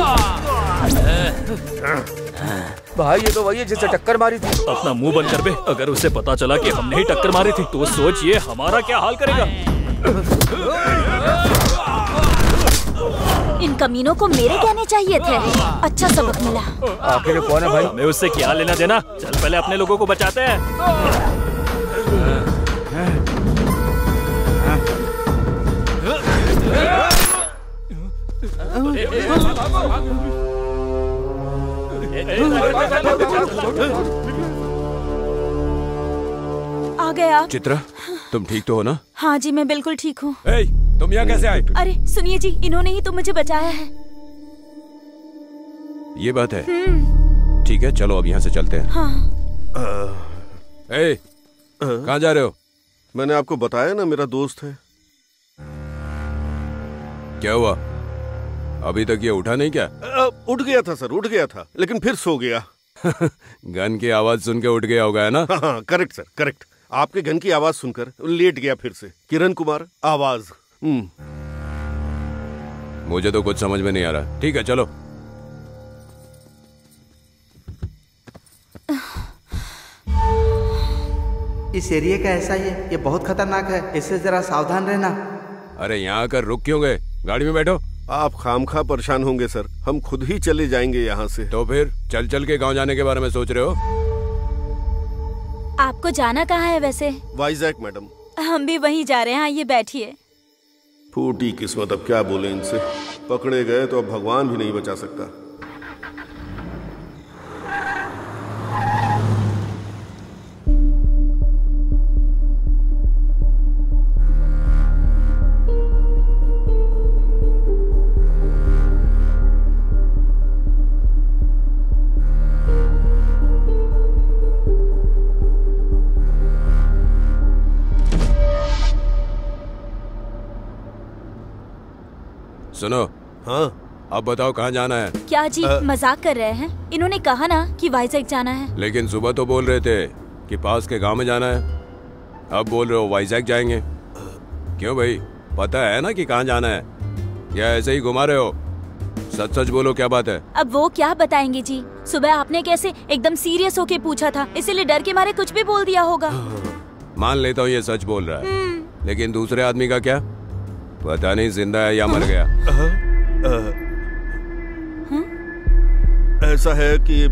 भाई ये तो वही है जिससे टक्कर मारी थी। अपना मुंह बंद कर बे। अगर उसे पता चला कि हमने ही टक्कर मारी थी तो सोचिए हमारा क्या हाल करेगा। इन कमीनों को मेरे कहने चाहिए थे। अच्छा सबक मिला। आखिर कौन है भाई? हमें उससे क्या लेना देना। चल पहले अपने लोगों को बचाते हैं। आ गए आप। चित्रा, तुम ठीक तो हो ना? हाँ जी, मैं बिल्कुल ठीक हूँ। तुम यहाँ कैसे आए? अरे सुनिए जी, इन्होंने ही तो मुझे बचाया है। ये बात है। ठीक है, चलो अब यहाँ से चलते हैं। हाँ। कहाँ जा रहे हो? मैंने आपको बताया ना, मेरा दोस्त है। क्या हुआ? अभी तक ये उठा नहीं क्या? उठ गया था सर, उठ गया था, लेकिन फिर सो गया। गन की आवाज सुन के उठ गया होगा, है ना? हाँ, करेक्ट सर, करेक्ट। आपके गन की आवाज सुनकर लेट गया फिर से। किरण कुमार आवाज। मुझे तो कुछ समझ में नहीं आ रहा। ठीक है, चलो। इस एरिया का ऐसा ही है, ये बहुत खतरनाक है, इससे जरा सावधान रहना। अरे यहाँ आकर रुक क्यों गए? गाड़ी में बैठो। आप खामखा परेशान होंगे सर, हम खुद ही चले जाएंगे यहाँ से। तो फिर चल चल के गांव जाने के बारे में सोच रहे हो? आपको जाना कहाँ है वैसे? वाइजैक मैडम। हम भी वहीं जा रहे हैं। ये बैठिए। फूटी किस्मत, अब क्या बोले इनसे। पकड़े गए तो अब भगवान भी नहीं बचा सकता। सुनो। हाँ, अब बताओ कहाँ जाना है? क्या जी मजाक कर रहे हैं? इन्होंने कहा ना कि वाइजैक जाना है। लेकिन सुबह तो बोल रहे थे कि पास के गांव में जाना है। अब बोल रहे हो वाइजैक जाएंगे। क्यों भाई, पता है ना कि कहाँ जाना है, या ऐसे ही घुमा रहे हो? सच सच बोलो, क्या बात है? अब वो क्या बताएंगे जी? सुबह आपने कैसे एकदम सीरियस होके पूछा था, इसीलिए डर के मारे कुछ भी बोल दिया होगा। मान लेता हूँ ये सच बोल रहा है, लेकिन दूसरे आदमी का क्या पता नहीं, जिंदा है या मर गया। ऐसा है कि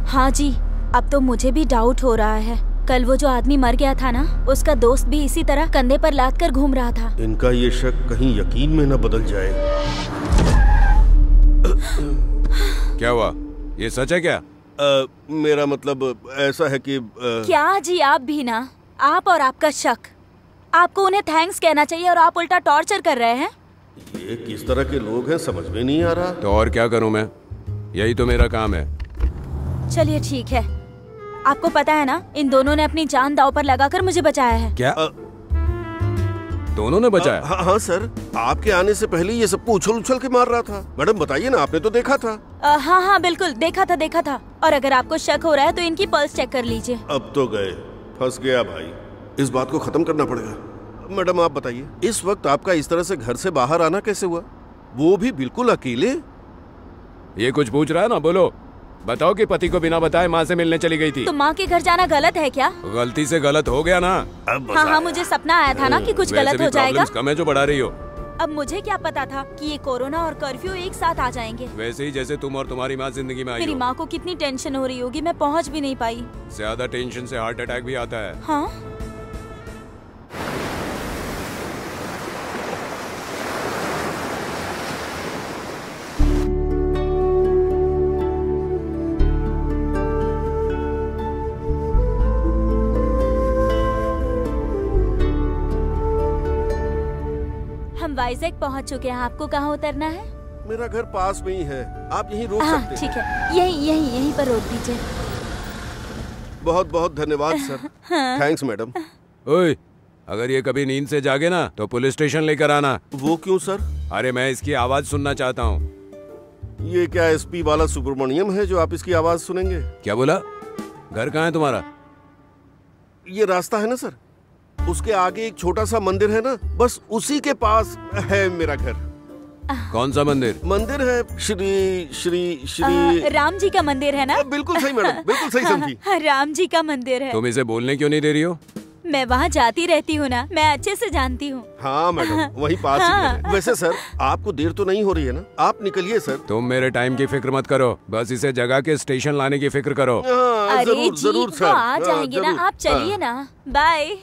हाँ जी, अब तो मुझे भी डाउट हो रहा है। कल वो जो आदमी मर गया था ना, उसका दोस्त भी इसी तरह कंधे पर लाद कर घूम रहा था। इनका ये शक कहीं यकीन में न बदल जाए। क्या हुआ? ये सच है क्या? मेरा मतलब ऐसा है कि क्या जी, आप भी ना, आप और आपका शक। आपको उन्हें थैंक्स कहना चाहिए और आप उल्टा टॉर्चर कर रहे हैं। ये किस तरह के लोग हैं समझ में नहीं आ रहा। तो और क्या करूं मैं, यही तो मेरा काम है। चलिए ठीक है, आपको पता है ना, इन दोनों ने अपनी जान दांव पर लगाकर मुझे बचाया है। क्या दोनों ने बचाया? हाँ सर, आपके आने से पहले ये सबको उछल उछल के मार रहा था। मैडम बताइए ना, आपने तो देखा था। हाँ बिल्कुल देखा था। और अगर आपको शक हो रहा है तो इनकी पल्स चेक कर लीजिए। अब तो गए, फंस गया भाई। इस बात को खत्म करना पड़ेगा। मैडम आप बताइए, इस वक्त आपका इस तरह से घर से बाहर आना कैसे हुआ, वो भी बिल्कुल अकेले? ये कुछ पूछ रहा है ना, बोलो। बताओ कि पति को बिना बताए माँ से मिलने चली गई थी। तो माँ के घर जाना गलत है क्या? गलती से गलत हो गया ना। हाँ, मुझे सपना आया था ना कि कुछ गलत हो जाएगा। कम है जो बढ़ा रही हो। अब मुझे क्या पता था कि ये कोरोना और कर्फ्यू एक साथ आ जाएंगे। वैसे ही जैसे तुम और तुम्हारी माँ जिंदगी में आई हो। मेरी माँ को कितनी टेंशन हो रही होगी, मैं पहुँच भी नहीं पाई। ज्यादा टेंशन से हार्ट अटैक भी आता है। हाँ? वाइजैक पहुंच चुके हैं। आपको कहाँ उतरना है? मेरा घर पास में ही है, आप यहीं रोक सकते हैं। ठीक है, यहीं पर रोक दीजिए। बहुत बहुत धन्यवाद सर। Thanks madam. ओए, अगर ये कभी नींद से जागे ना तो पुलिस स्टेशन लेकर आना। वो क्यों सर? अरे मैं इसकी आवाज सुनना चाहता हूँ। ये क्या एसपी वाला सुब्रमण्यम है जो आप इसकी आवाज सुनेंगे? क्या बोला? घर कहाँ है तुम्हारा? ये रास्ता है ना सर, उसके आगे एक छोटा सा मंदिर है ना, बस उसी के पास है मेरा घर। कौन सा मंदिर? मंदिर है श्री राम जी का मंदिर है ना? बिल्कुल सही मैडम, बिल्कुल सही समझी। राम जी का मंदिर है। तुम इसे बोलने क्यों नहीं दे रही हो? मैं वहाँ जाती रहती हूँ ना, मैं अच्छे से जानती हूँ। हाँ मैडम, वही पास ही है। वैसे सर, आपको देर तो नहीं हो रही है ना? आप निकलिए सर। तुम मेरे टाइम की फिक्र मत करो, बस इसे जगह के स्टेशन लाने की फिक्र करो। अरे जरूर सर, आ जाएंगे ना, आप चलिए ना। बाय।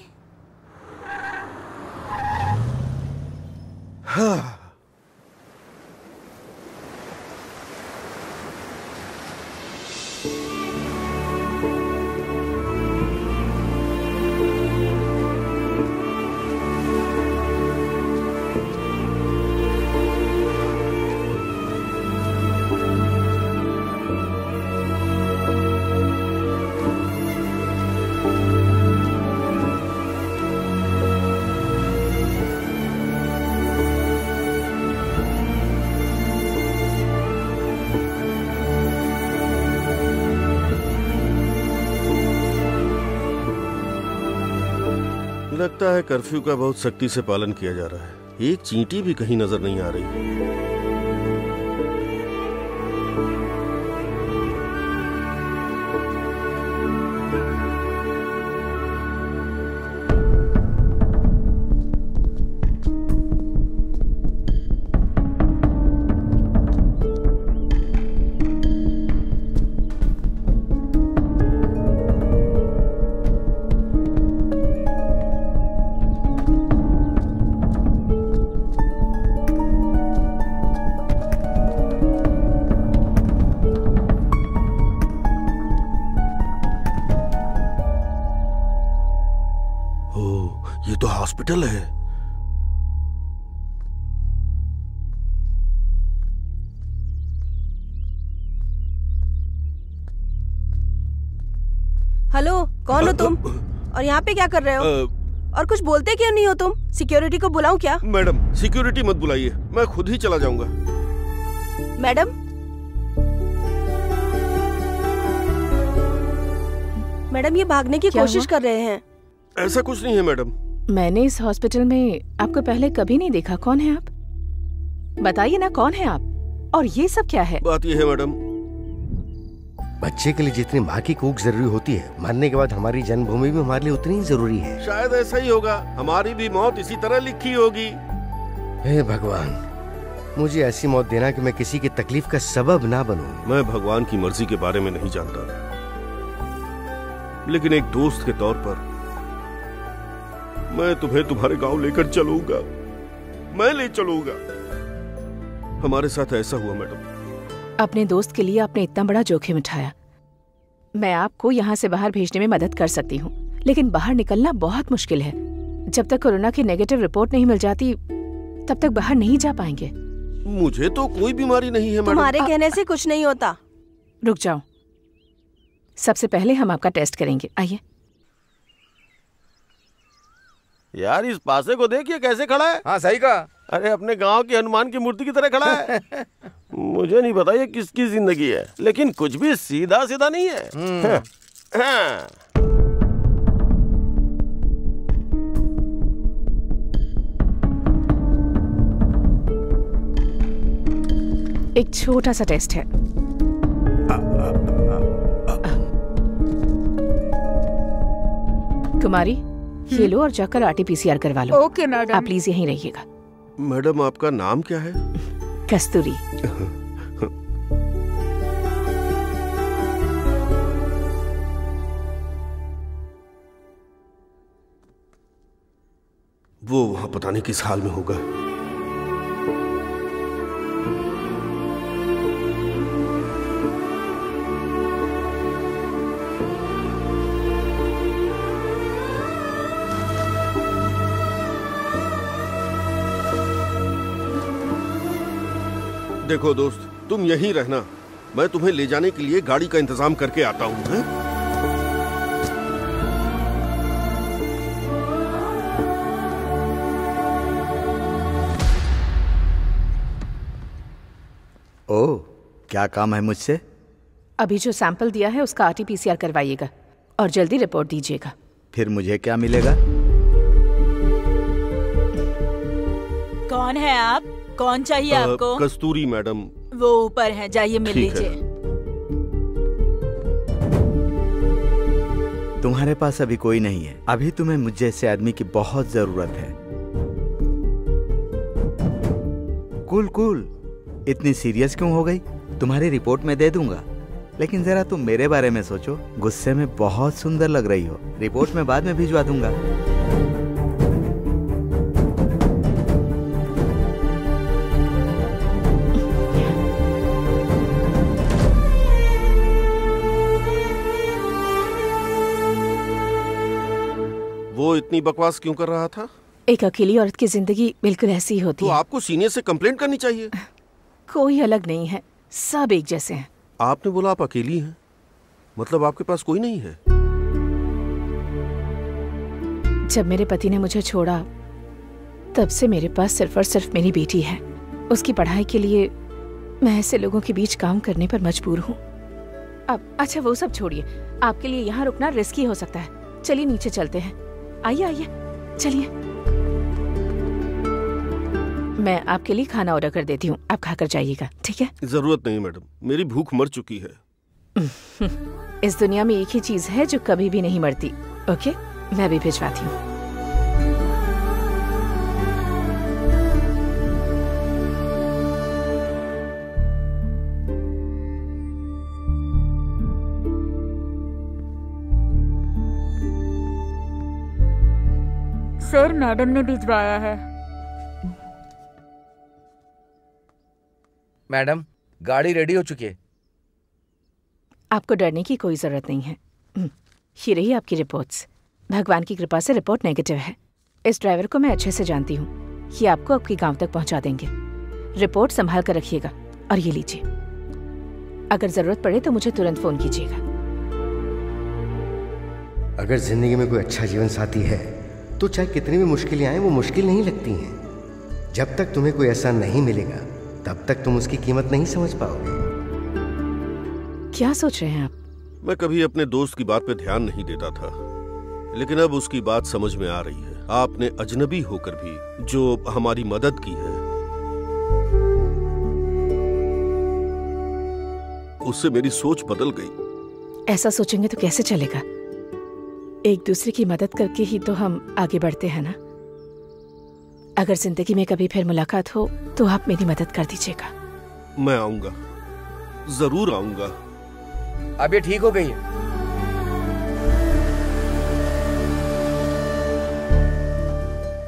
लगता है कर्फ्यू का बहुत सख्ती से पालन किया जा रहा है। एक चींटी भी कहीं नजर नहीं आ रही। ये तो हॉस्पिटल है। हेलो, कौन हो तुम? और यहाँ पे क्या कर रहे हो? और कुछ बोलते क्यों नहीं हो तुम? सिक्योरिटी को बुलाऊं क्या? मैडम, सिक्योरिटी मत बुलाइए, मैं खुद ही चला जाऊंगा। मैडम, मैडम ये भागने की कोशिश कर रहे हैं। ऐसा कुछ नहीं है मैडम, मैंने इस हॉस्पिटल में आपको पहले कभी नहीं देखा। कौन है आप? बताइए ना, कौन है आप? और ये सब क्या है? बात ये है मैडम, बच्चे के लिए जितनी माँ की कूक जरूरी होती है, मरने के बाद हमारी जन्मभूमि भी हमारे लिए उतनी ही जरूरी है। शायद ऐसा ही होगा, हमारी भी मौत इसी तरह लिखी होगी। हे भगवान, मुझे ऐसी मौत देना कि मैं किसी की तकलीफ का सबब ना बनूं। मैं भगवान की मर्जी के बारे में नहीं जानता, लेकिन एक दोस्त के तौर पर मैं तुम्हें तुम्हारे गांव लेकर चलूंगा। मैं ले चलूंगा। हमारे साथ ऐसा हुआ मैडम। अपने दोस्त के लिए आपने इतना बड़ा जोखिम उठाया। मैं आपको यहाँ से बाहर भेजने में मदद कर सकती हूँ, लेकिन बाहर निकलना बहुत मुश्किल है। जब तक कोरोना की नेगेटिव रिपोर्ट नहीं मिल जाती, तब तक बाहर नहीं जा पाएंगे। मुझे तो कोई बीमारी नहीं है मैडम। तुम्हारे कहने से कुछ नहीं होता। रुक जाओ, सबसे पहले हम आपका टेस्ट करेंगे। आइए। यार इस पासे को देखिए कैसे खड़ा है। हाँ सही कहा। अरे अपने गांव के हनुमान की मूर्ति की तरह खड़ा है। मुझे नहीं पता ये किसकी जिंदगी है, लेकिन कुछ भी सीधा सीधा नहीं है। हाँ। एक छोटा सा टेस्ट है। कुमारी, ये लो और जाकर RT-PCR करवा लो। Okay madam. आप प्लीज यहीं रहिएगा। मैडम आपका नाम क्या है? कस्तूरी। वो वहां पता नहीं किस हाल में होगा। देखो दोस्त, तुम यहीं रहना, मैं तुम्हें ले जाने के लिए गाड़ी का इंतजाम करके आता हूँ। ओह, क्या काम है मुझसे? अभी जो सैंपल दिया है उसका RT-PCR करवाइएगा और जल्दी रिपोर्ट दीजिएगा। फिर मुझे क्या मिलेगा? कौन है आप? कौन चाहिए आपको? कस्तूरी मैडम। वो ऊपर है, जाइए मिल लीजिए। तुम्हारे पास अभी कोई नहीं है। अभी तुम्हें मुझ जैसे आदमी की बहुत जरूरत है। कूल कूल, इतनी सीरियस क्यों हो गई? तुम्हारी रिपोर्ट मैं दे दूंगा, लेकिन जरा तुम मेरे बारे में सोचो। गुस्से में बहुत सुंदर लग रही हो। रिपोर्ट मैं बाद में भिजवा दूंगा। वो इतनी बकवास क्यों कर रहा था? एक अकेली औरत की जिंदगी बिल्कुल ऐसी ही होती है। है। आपको सीनियर से कंप्लेंट करनी चाहिए। कोई अलग नहीं है, सब एक जैसे हैं। आपने बोला आप अकेली हैं, मतलब आपके पास कोई नहीं है? जब मेरे पति ने मुझे छोड़ा, तब से मेरे पास सिर्फ और सिर्फ मेरी बेटी है। उसकी पढ़ाई के लिए मैं ऐसे लोगों के बीच काम करने पर मजबूर हूँ। अब अच्छा वो सब छोड़िए, आपके लिए यहाँ रुकना रिस्की हो सकता है। चलिए नीचे चलते हैं। आइए आइए, चलिए। मैं आपके लिए खाना ऑर्डर कर देती हूँ, आप खाकर जाइएगा, ठीक है? जरूरत नहीं मैडम, मेरी भूख मर चुकी है। इस दुनिया में एक ही चीज है जो कभी भी नहीं मरती। ओके, मैं भी भिजवाती हूँ। सर, मैडम ने भिजवाया है। मैडम, गाड़ी रेडी हो चुकी है। आपको डरने की कोई जरूरत नहीं है। ये रही आपकी रिपोर्ट्स। भगवान की कृपा से रिपोर्ट नेगेटिव है। इस ड्राइवर को मैं अच्छे से जानती हूँ। ये आपको आपके गांव तक पहुंचा देंगे। रिपोर्ट संभाल कर रखिएगा और ये लीजिए। अगर जरूरत पड़े तो मुझे तुरंत फोन कीजिएगा। अगर जिंदगी में कोई अच्छा जीवन साथी है तो चाहे कितनी भी मुश्किलें आए, वो मुश्किल नहीं लगती हैं। जब तक तुम्हें कोई ऐसा नहीं मिलेगा, तब तक तुम उसकी कीमत नहीं समझ पाओगे। क्या सोच रहे हैं आप? मैं कभी अपने दोस्त की बात पे ध्यान नहीं देता था, लेकिन अब उसकी बात समझ में आ रही है। आपने अजनबी होकर भी जो हमारी मदद की है उससे मेरी सोच बदल गई। ऐसा सोचेंगे तो कैसे चलेगा? एक दूसरे की मदद करके ही तो हम आगे बढ़ते हैं ना। अगर जिंदगी में कभी फिर मुलाकात हो तो आप मेरी मदद कर दीजिएगा। मैं आऊंगा, जरूर आऊंगा। अब ये ठीक हो गई है।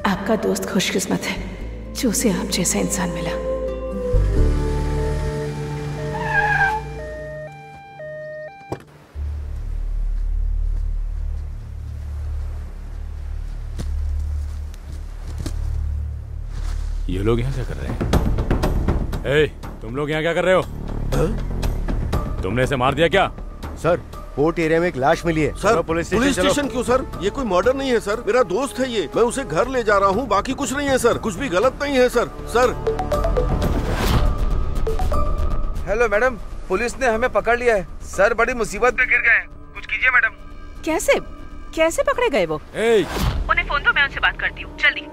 आपका दोस्त खुशकिस्मत है जो उसे आप जैसा इंसान मिला। ये लोग यहाँ क्या कर रहे हैं? ए, तुम लोग यहाँ क्या कर रहे हो? तुमने इसे मार दिया क्या? सर, पोर्ट एरिया में एक लाश मिली है। सर, पुलिस स्टेशन क्यों सर? ये कोई मर्डर नहीं है सर, मेरा दोस्त है ये। मैं उसे घर ले जा रहा हूँ, बाकी कुछ नहीं है सर, कुछ भी गलत नहीं है sir. Sir. Hello madam, police ने हमें पकड़ लिया है सर, बड़ी मुसीबत में गिर गए हैं, कुछ कीजिए मैडम। कैसे कैसे पकड़े गए वो? उन्हें फोन दो, मैं उनसे बात करती हूँ, जल्दी।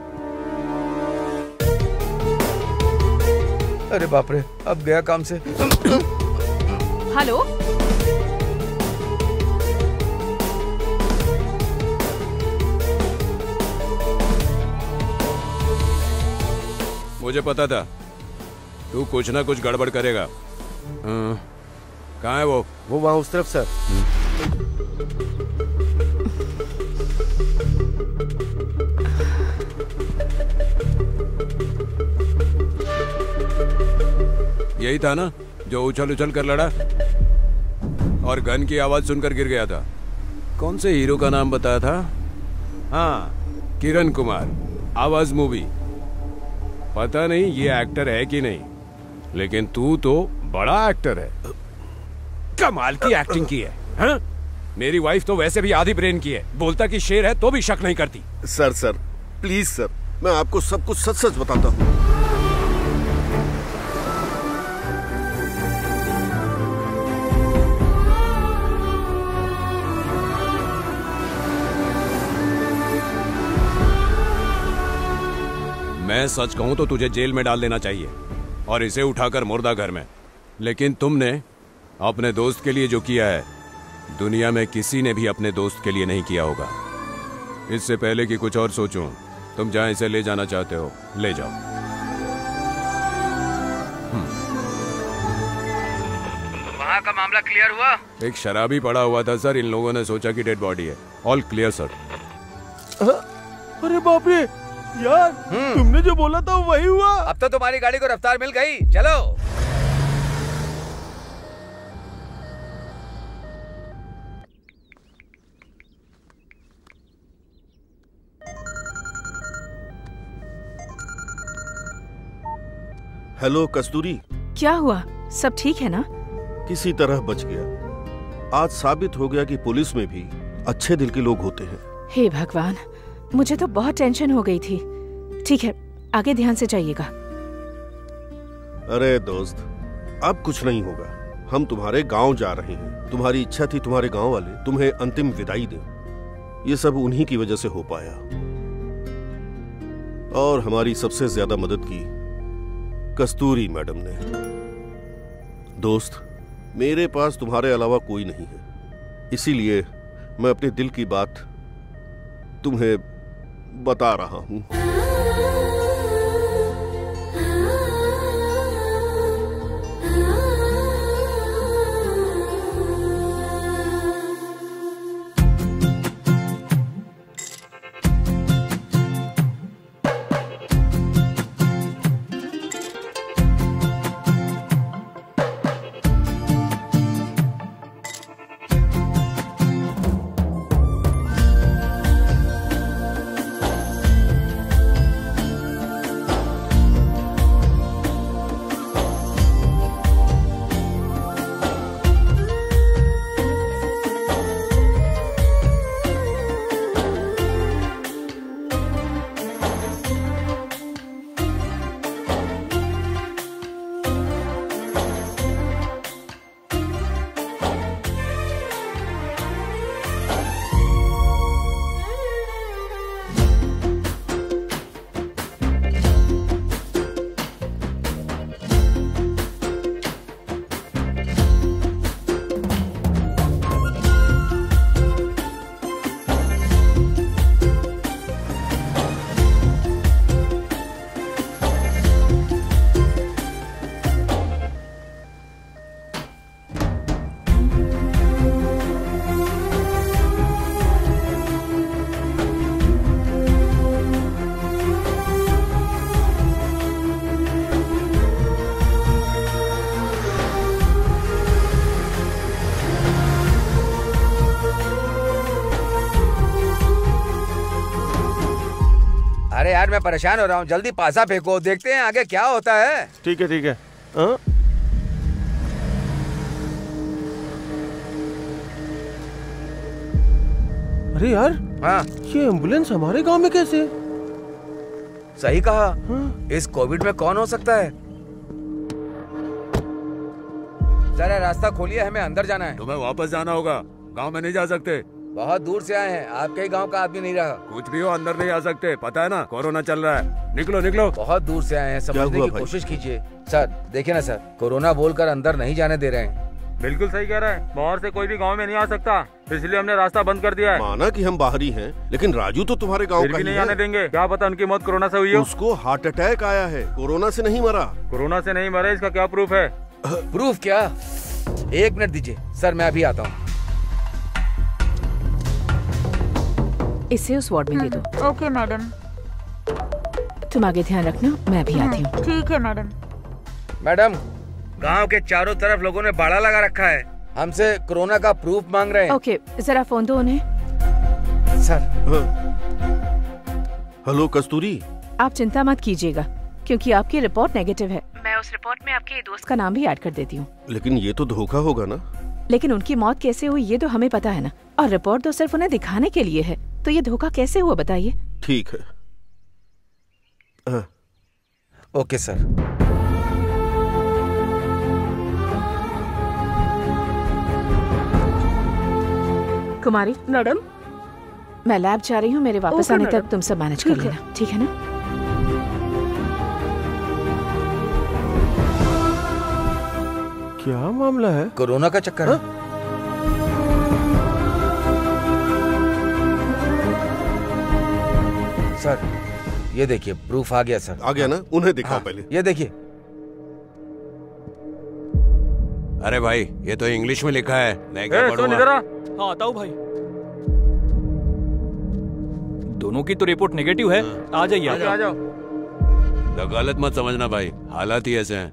अरे बाप रे, अब गया काम से। हेलो, मुझे पता था तू कुछ ना कुछ गड़बड़ करेगा। कहाँ है वो? वो वहाँ उस तरफ सर। यही था ना जो उछल उछल कर लड़ा और गन की आवाज सुनकर गिर गया था? कौन से हीरो का नाम बताया था? हाँ, किरण कुमार, आवाज मूवी। पता नहीं ये एक्टर है कि नहीं, लेकिन तू तो बड़ा एक्टर है। कमाल की एक्टिंग की है, हाँ? मेरी वाइफ तो वैसे भी आधी ब्रेन की है, बोलता कि शेर है तो भी शक नहीं करती। सर प्लीज सर, मैं आपको सब कुछ सच सच बताता हूँ। मैं सच कहूं तो तुझे जेल में डाल देना चाहिए और इसे उठाकर मुर्दा घर में। लेकिन तुमने अपने दोस्त के लिए जो किया है, दुनिया में किसी ने भी अपने दोस्त के लिए नहीं किया होगा। इससे पहले कि कुछ और सोचूं, तुम जहां इसे ले जाना चाहते हो ले जाओ। वहाँ का मामला क्लियर हुआ? एक शराबी पड़ा हुआ था सर, इन लोगों ने सोचा कि डेड बॉडी है। All clear sir. अरे बाप रे यार, तुमने जो बोला था वही हुआ। अब तो तुम्हारी गाड़ी को रफ्तार मिल गई, चलो। हेलो कस्तूरी। क्या हुआ? सब ठीक है ना? किसी तरह बच गया। आज साबित हो गया कि पुलिस में भी अच्छे दिल के लोग होते हैं। हे भगवान, मुझे तो बहुत टेंशन हो गई थी। ठीक है, आगे ध्यान से जाइएगा। अरे दोस्त, अब कुछ नहीं होगा। हम तुम्हारे गांव जा रहे हैं। तुम्हारी इच्छा थी तुम्हारे गांव वाले तुम्हें अंतिम विदाई दें। ये सब उन्हीं की वजह से हो पाया। और हमारी सबसे ज्यादा मदद की कस्तूरी मैडम ने। दोस्त, मेरे पास तुम्हारे अलावा कोई नहीं है, इसीलिए मैं अपने दिल की बात तुम्हें बता रहा हूं। मैं परेशान हो रहा हूँ, जल्दी पासा फेंको, देखते हैं आगे क्या होता है। ठीक है ठीक है। हाँ? अरे यार, हाँ, ये एम्बुलेंस हमारे गांव में कैसे? सही कहा। इस कोविड में कौन हो सकता है? जरा रास्ता खोलिए, हमें अंदर जाना है। तुम्हें वापस जाना होगा, गांव में नहीं जा सकते। बहुत दूर से आए हैं, आपके ही गांव का आदमी नहीं रहा। कुछ भी हो, अंदर नहीं आ सकते, पता है ना, कोरोना चल रहा है। निकलो निकलो। बहुत दूर से आए हैं, समझने की कोशिश कीजिए। सर देखिए ना सर, कोरोना बोलकर अंदर नहीं जाने दे रहे हैं। बिल्कुल सही कह रहा है, बाहर से कोई भी गांव में नहीं आ सकता, इसलिए हमने रास्ता बंद कर दिया है। माना कि हम बाहरी हैं, लेकिन राजू तो तुम्हारे गांव का ही नहीं है। आने देंगे, क्या पता उनकी मौत कोरोना से हुई हो। उसको हार्ट अटैक आया है, कोरोना से नहीं मरा। कोरोना से नहीं मरा, इसका क्या प्रूफ है? प्रूफ क्या? 1 मिनट दीजिए सर, मैं अभी आता हूँ। इसे उस वार्ड में दे दो। Okay madam. तुम आगे ध्यान रखना, मैं अभी आती हूँ। ठीक है मैडम। मैडम, गांव के चारों तरफ लोगों ने बाड़ा लगा रखा है, हमसे कोरोना का प्रूफ मांग रहे हैं। ओके, जरा फोन दो उन्हें। सर। हेलो कस्तूरी। आप चिंता मत कीजिएगा, क्योंकि आपकी रिपोर्ट नेगेटिव है। मैं उस रिपोर्ट में आपके दोस्त का नाम भी ऐड कर देती हूँ। लेकिन ये तो धोखा होगा ना? लेकिन उनकी मौत कैसे हुई ये तो हमें पता है ना, और रिपोर्ट तो सिर्फ उन्हें दिखाने के लिए है, तो ये धोखा कैसे हुआ बताइए। ठीक है। Okay sir. कुमारी। मैडम, मैं लैब जा रही हूँ, मेरे वापस आने तक तुम सब मैनेज कर लेना, ठीक है ना? क्या मामला है? कोरोना का चक्कर है। सर ये देखिए, प्रूफ आ गया सर। आ गया ना? उन्हें दिखाओ पहले। ये देखिए। अरे भाई, ये तो इंग्लिश में लिखा है, मैं क्या पढ़ूंगा? हाँ आता हूँ भाई। दोनों की तो रिपोर्ट नेगेटिव है। आ जाइए। आ जाओ। तो गलत मत समझना भाई, हालात ही ऐसे हैं।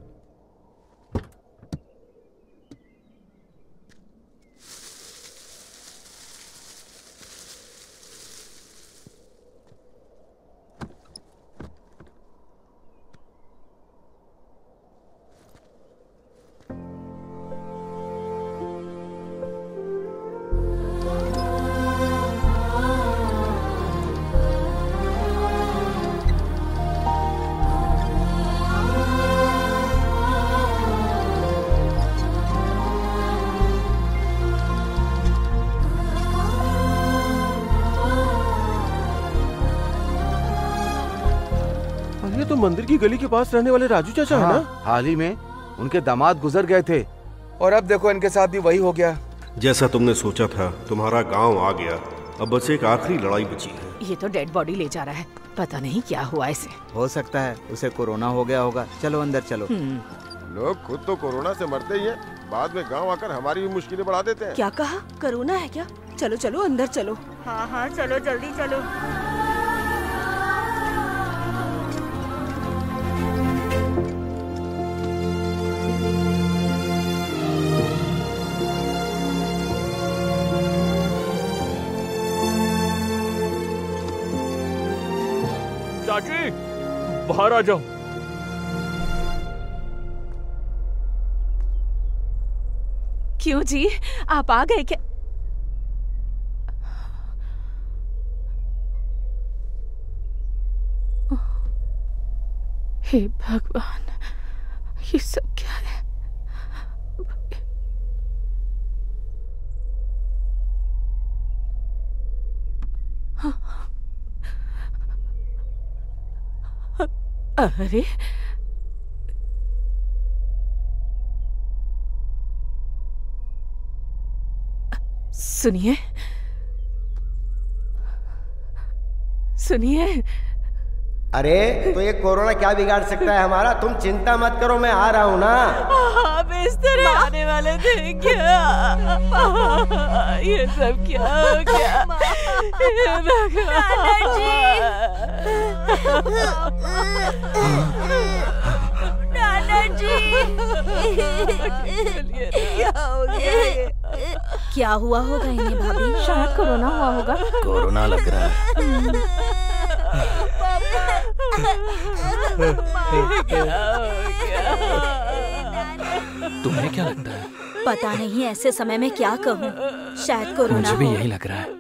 तो मंदिर की गली के पास रहने वाले राजू चाचा है ना? हाल ही में उनके दामाद गुजर गए थे, और अब देखो इनके साथ भी वही हो गया। जैसा तुमने सोचा था, तुम्हारा गांव आ गया, अब बस एक आखिरी लड़ाई बची है। ये तो डेड बॉडी ले जा रहा है, पता नहीं क्या हुआ इसे। हो सकता है उसे कोरोना हो गया होगा। चलो अंदर चलो। लोग खुद तो कोरोना से मरते ही हैं, बाद में गांव आकर हमारी भी मुश्किलें बढ़ा देते हैं। क्या कहा? कोरोना है क्या? चलो चलो अंदर चलो। हाँ हाँ चलो, जल्दी चलो। चाची, बाहर आ जाओ। क्यों जी, आप आ गए क्या? हे भगवान, ये सब क्या है? अरे सुनिए, सुनिए। अरे तो ये कोरोना क्या बिगाड़ सकता है हमारा? तुम चिंता मत करो, मैं आ रहा हूँ ना। आप इस तरह आने वाले थे क्या? ये सब क्या हो गया? दादाजी, क्या हो गया? क्या हुआ होगा इन्हें भाभी? शायद कोरोना हुआ होगा। कोरोना लग रहा है। तुम्हें क्या लगता है? पता नहीं ऐसे समय में क्या कहूँ, शायद कोरोना मुझे भी हो। यही लग रहा है।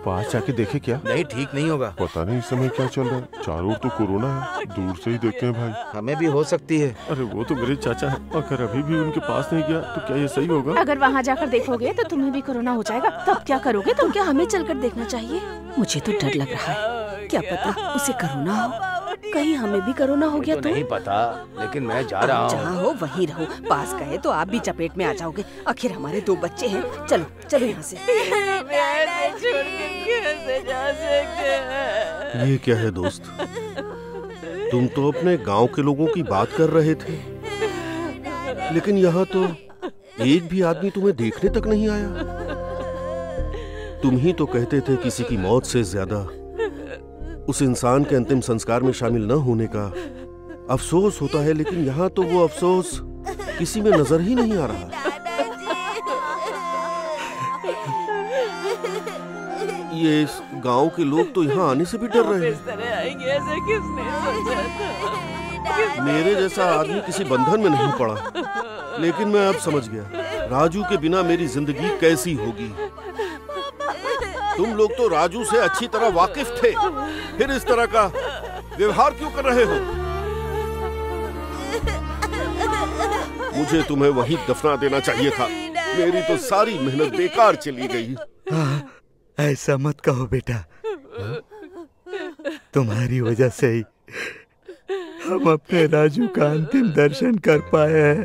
पास जाके देखे क्या? नहीं, ठीक नहीं होगा। पता नहीं इस समय क्या चल रहा है। चारों ओर तो कोरोना है, दूर से ही देखते हैं भाई। हमें भी हो सकती है। अरे वो तो मेरे चाचा है, अगर अभी भी उनके पास नहीं गया तो क्या ये सही होगा? अगर वहाँ जाकर देखोगे तो तुम्हें भी कोरोना हो जाएगा, तब क्या करोगे? तो क्या हमें चलकर देखना चाहिए? मुझे तो डर लग रहा है, क्या पता उसे कोरोना हो, कहीं हमें भी कोरोना हो गया तो? नहीं पता, लेकिन मैं जा रहा हूँ। जहाँ हो वहीं रहो, पास गए तो आप भी चपेट में आ जाओगे। आखिर हमारे 2 बच्चे हैं। चलो चलो यहाँ से। ये क्या है दोस्त? तुम तो अपने गांव के लोगों की बात कर रहे थे, लेकिन यहाँ तो एक भी आदमी तुम्हें देखने तक नहीं आया। तुम ही तो कहते थे किसी की मौत से ज्यादा उस इंसान के अंतिम संस्कार में शामिल न होने का अफसोस होता है, लेकिन यहाँ तो वो अफसोस किसी में नजर ही नहीं आ रहा। ये इस गांव के लोग तो यहाँ आने से भी डर रहे हैं। मेरे जैसा आदमी किसी बंधन में नहीं पड़ा, लेकिन मैं अब समझ गया राजू के बिना मेरी जिंदगी कैसी होगी। तुम लोग तो राजू से अच्छी तरह वाकिफ थे, फिर इस तरह का व्यवहार क्यों कर रहे हो? मुझे तुम्हें वहीं दफना देना चाहिए था। मेरी तो सारी मेहनत बेकार चली गई। ऐसा मत कहो बेटा, तुम्हारी वजह से ही हम अपने राजू का अंतिम दर्शन कर पाए हैं।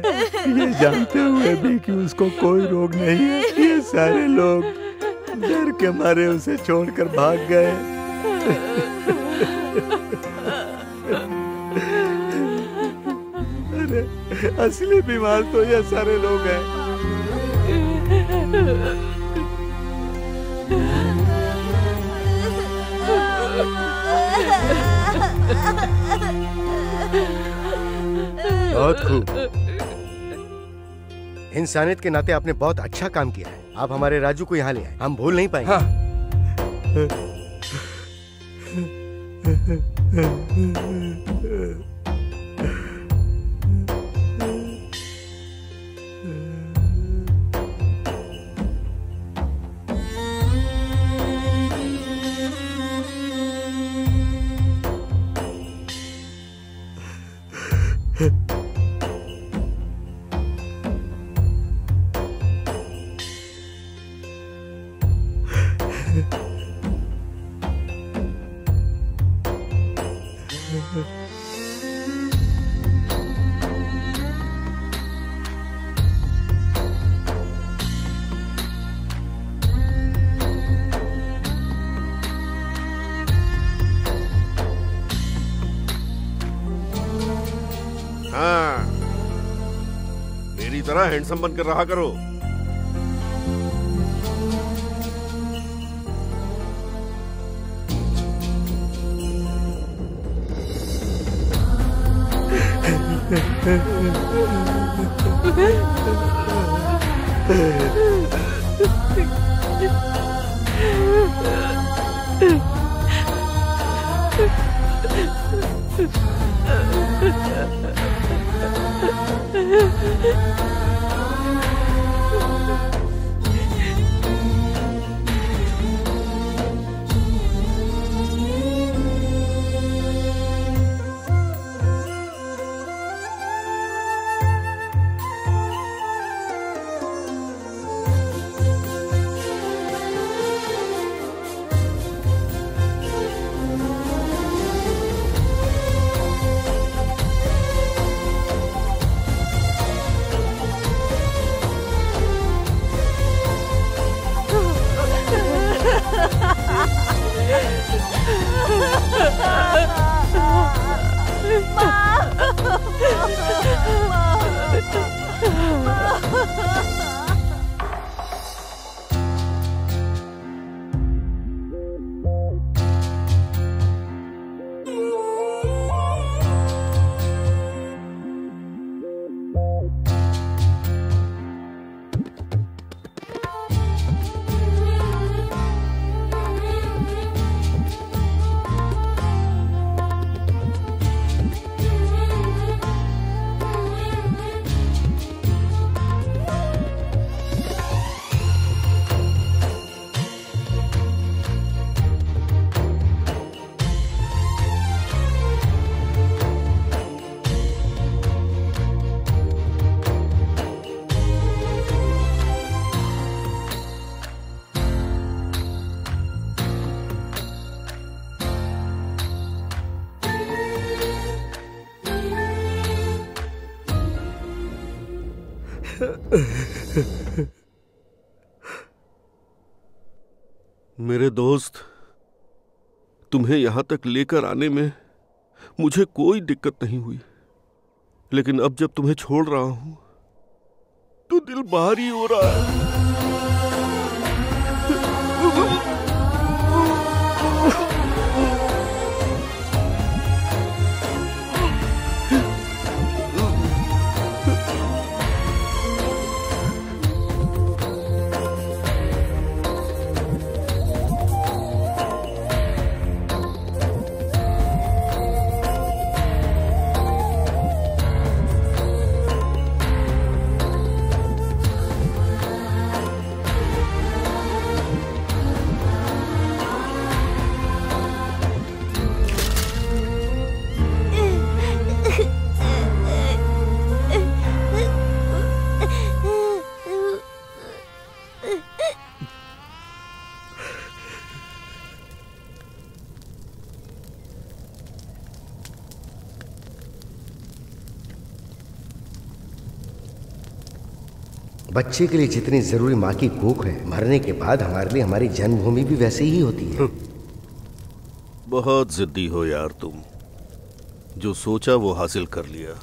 ये जानते हुए भी कि उसको कोई रोग नहीं है, ये सारे लोग डर के मारे उसे छोड़कर भाग गए। अरे असली बीमार तो ये सारे लोग हैं। बहुत खूब। इंसानियत के नाते आपने बहुत अच्छा काम किया है। आप हमारे राजू को यहाँ ले आए, हम भूल नहीं पाएंगे। हाँ, मेरी तरह हैंडसम बनकर रहा करो। मेरे दोस्त, तुम्हें यहां तक लेकर आने में मुझे कोई दिक्कत नहीं हुई, लेकिन अब जब तुम्हें छोड़ रहा हूं तो दिल भारी हो रहा है। बच्चे के लिए जितनी जरूरी माँ की कोख है, मरने के बाद हमारे लिए हमारी जन्मभूमि भी वैसे ही होती है। बहुत जिद्दी हो यार तुम, जो सोचा वो हासिल कर लिया।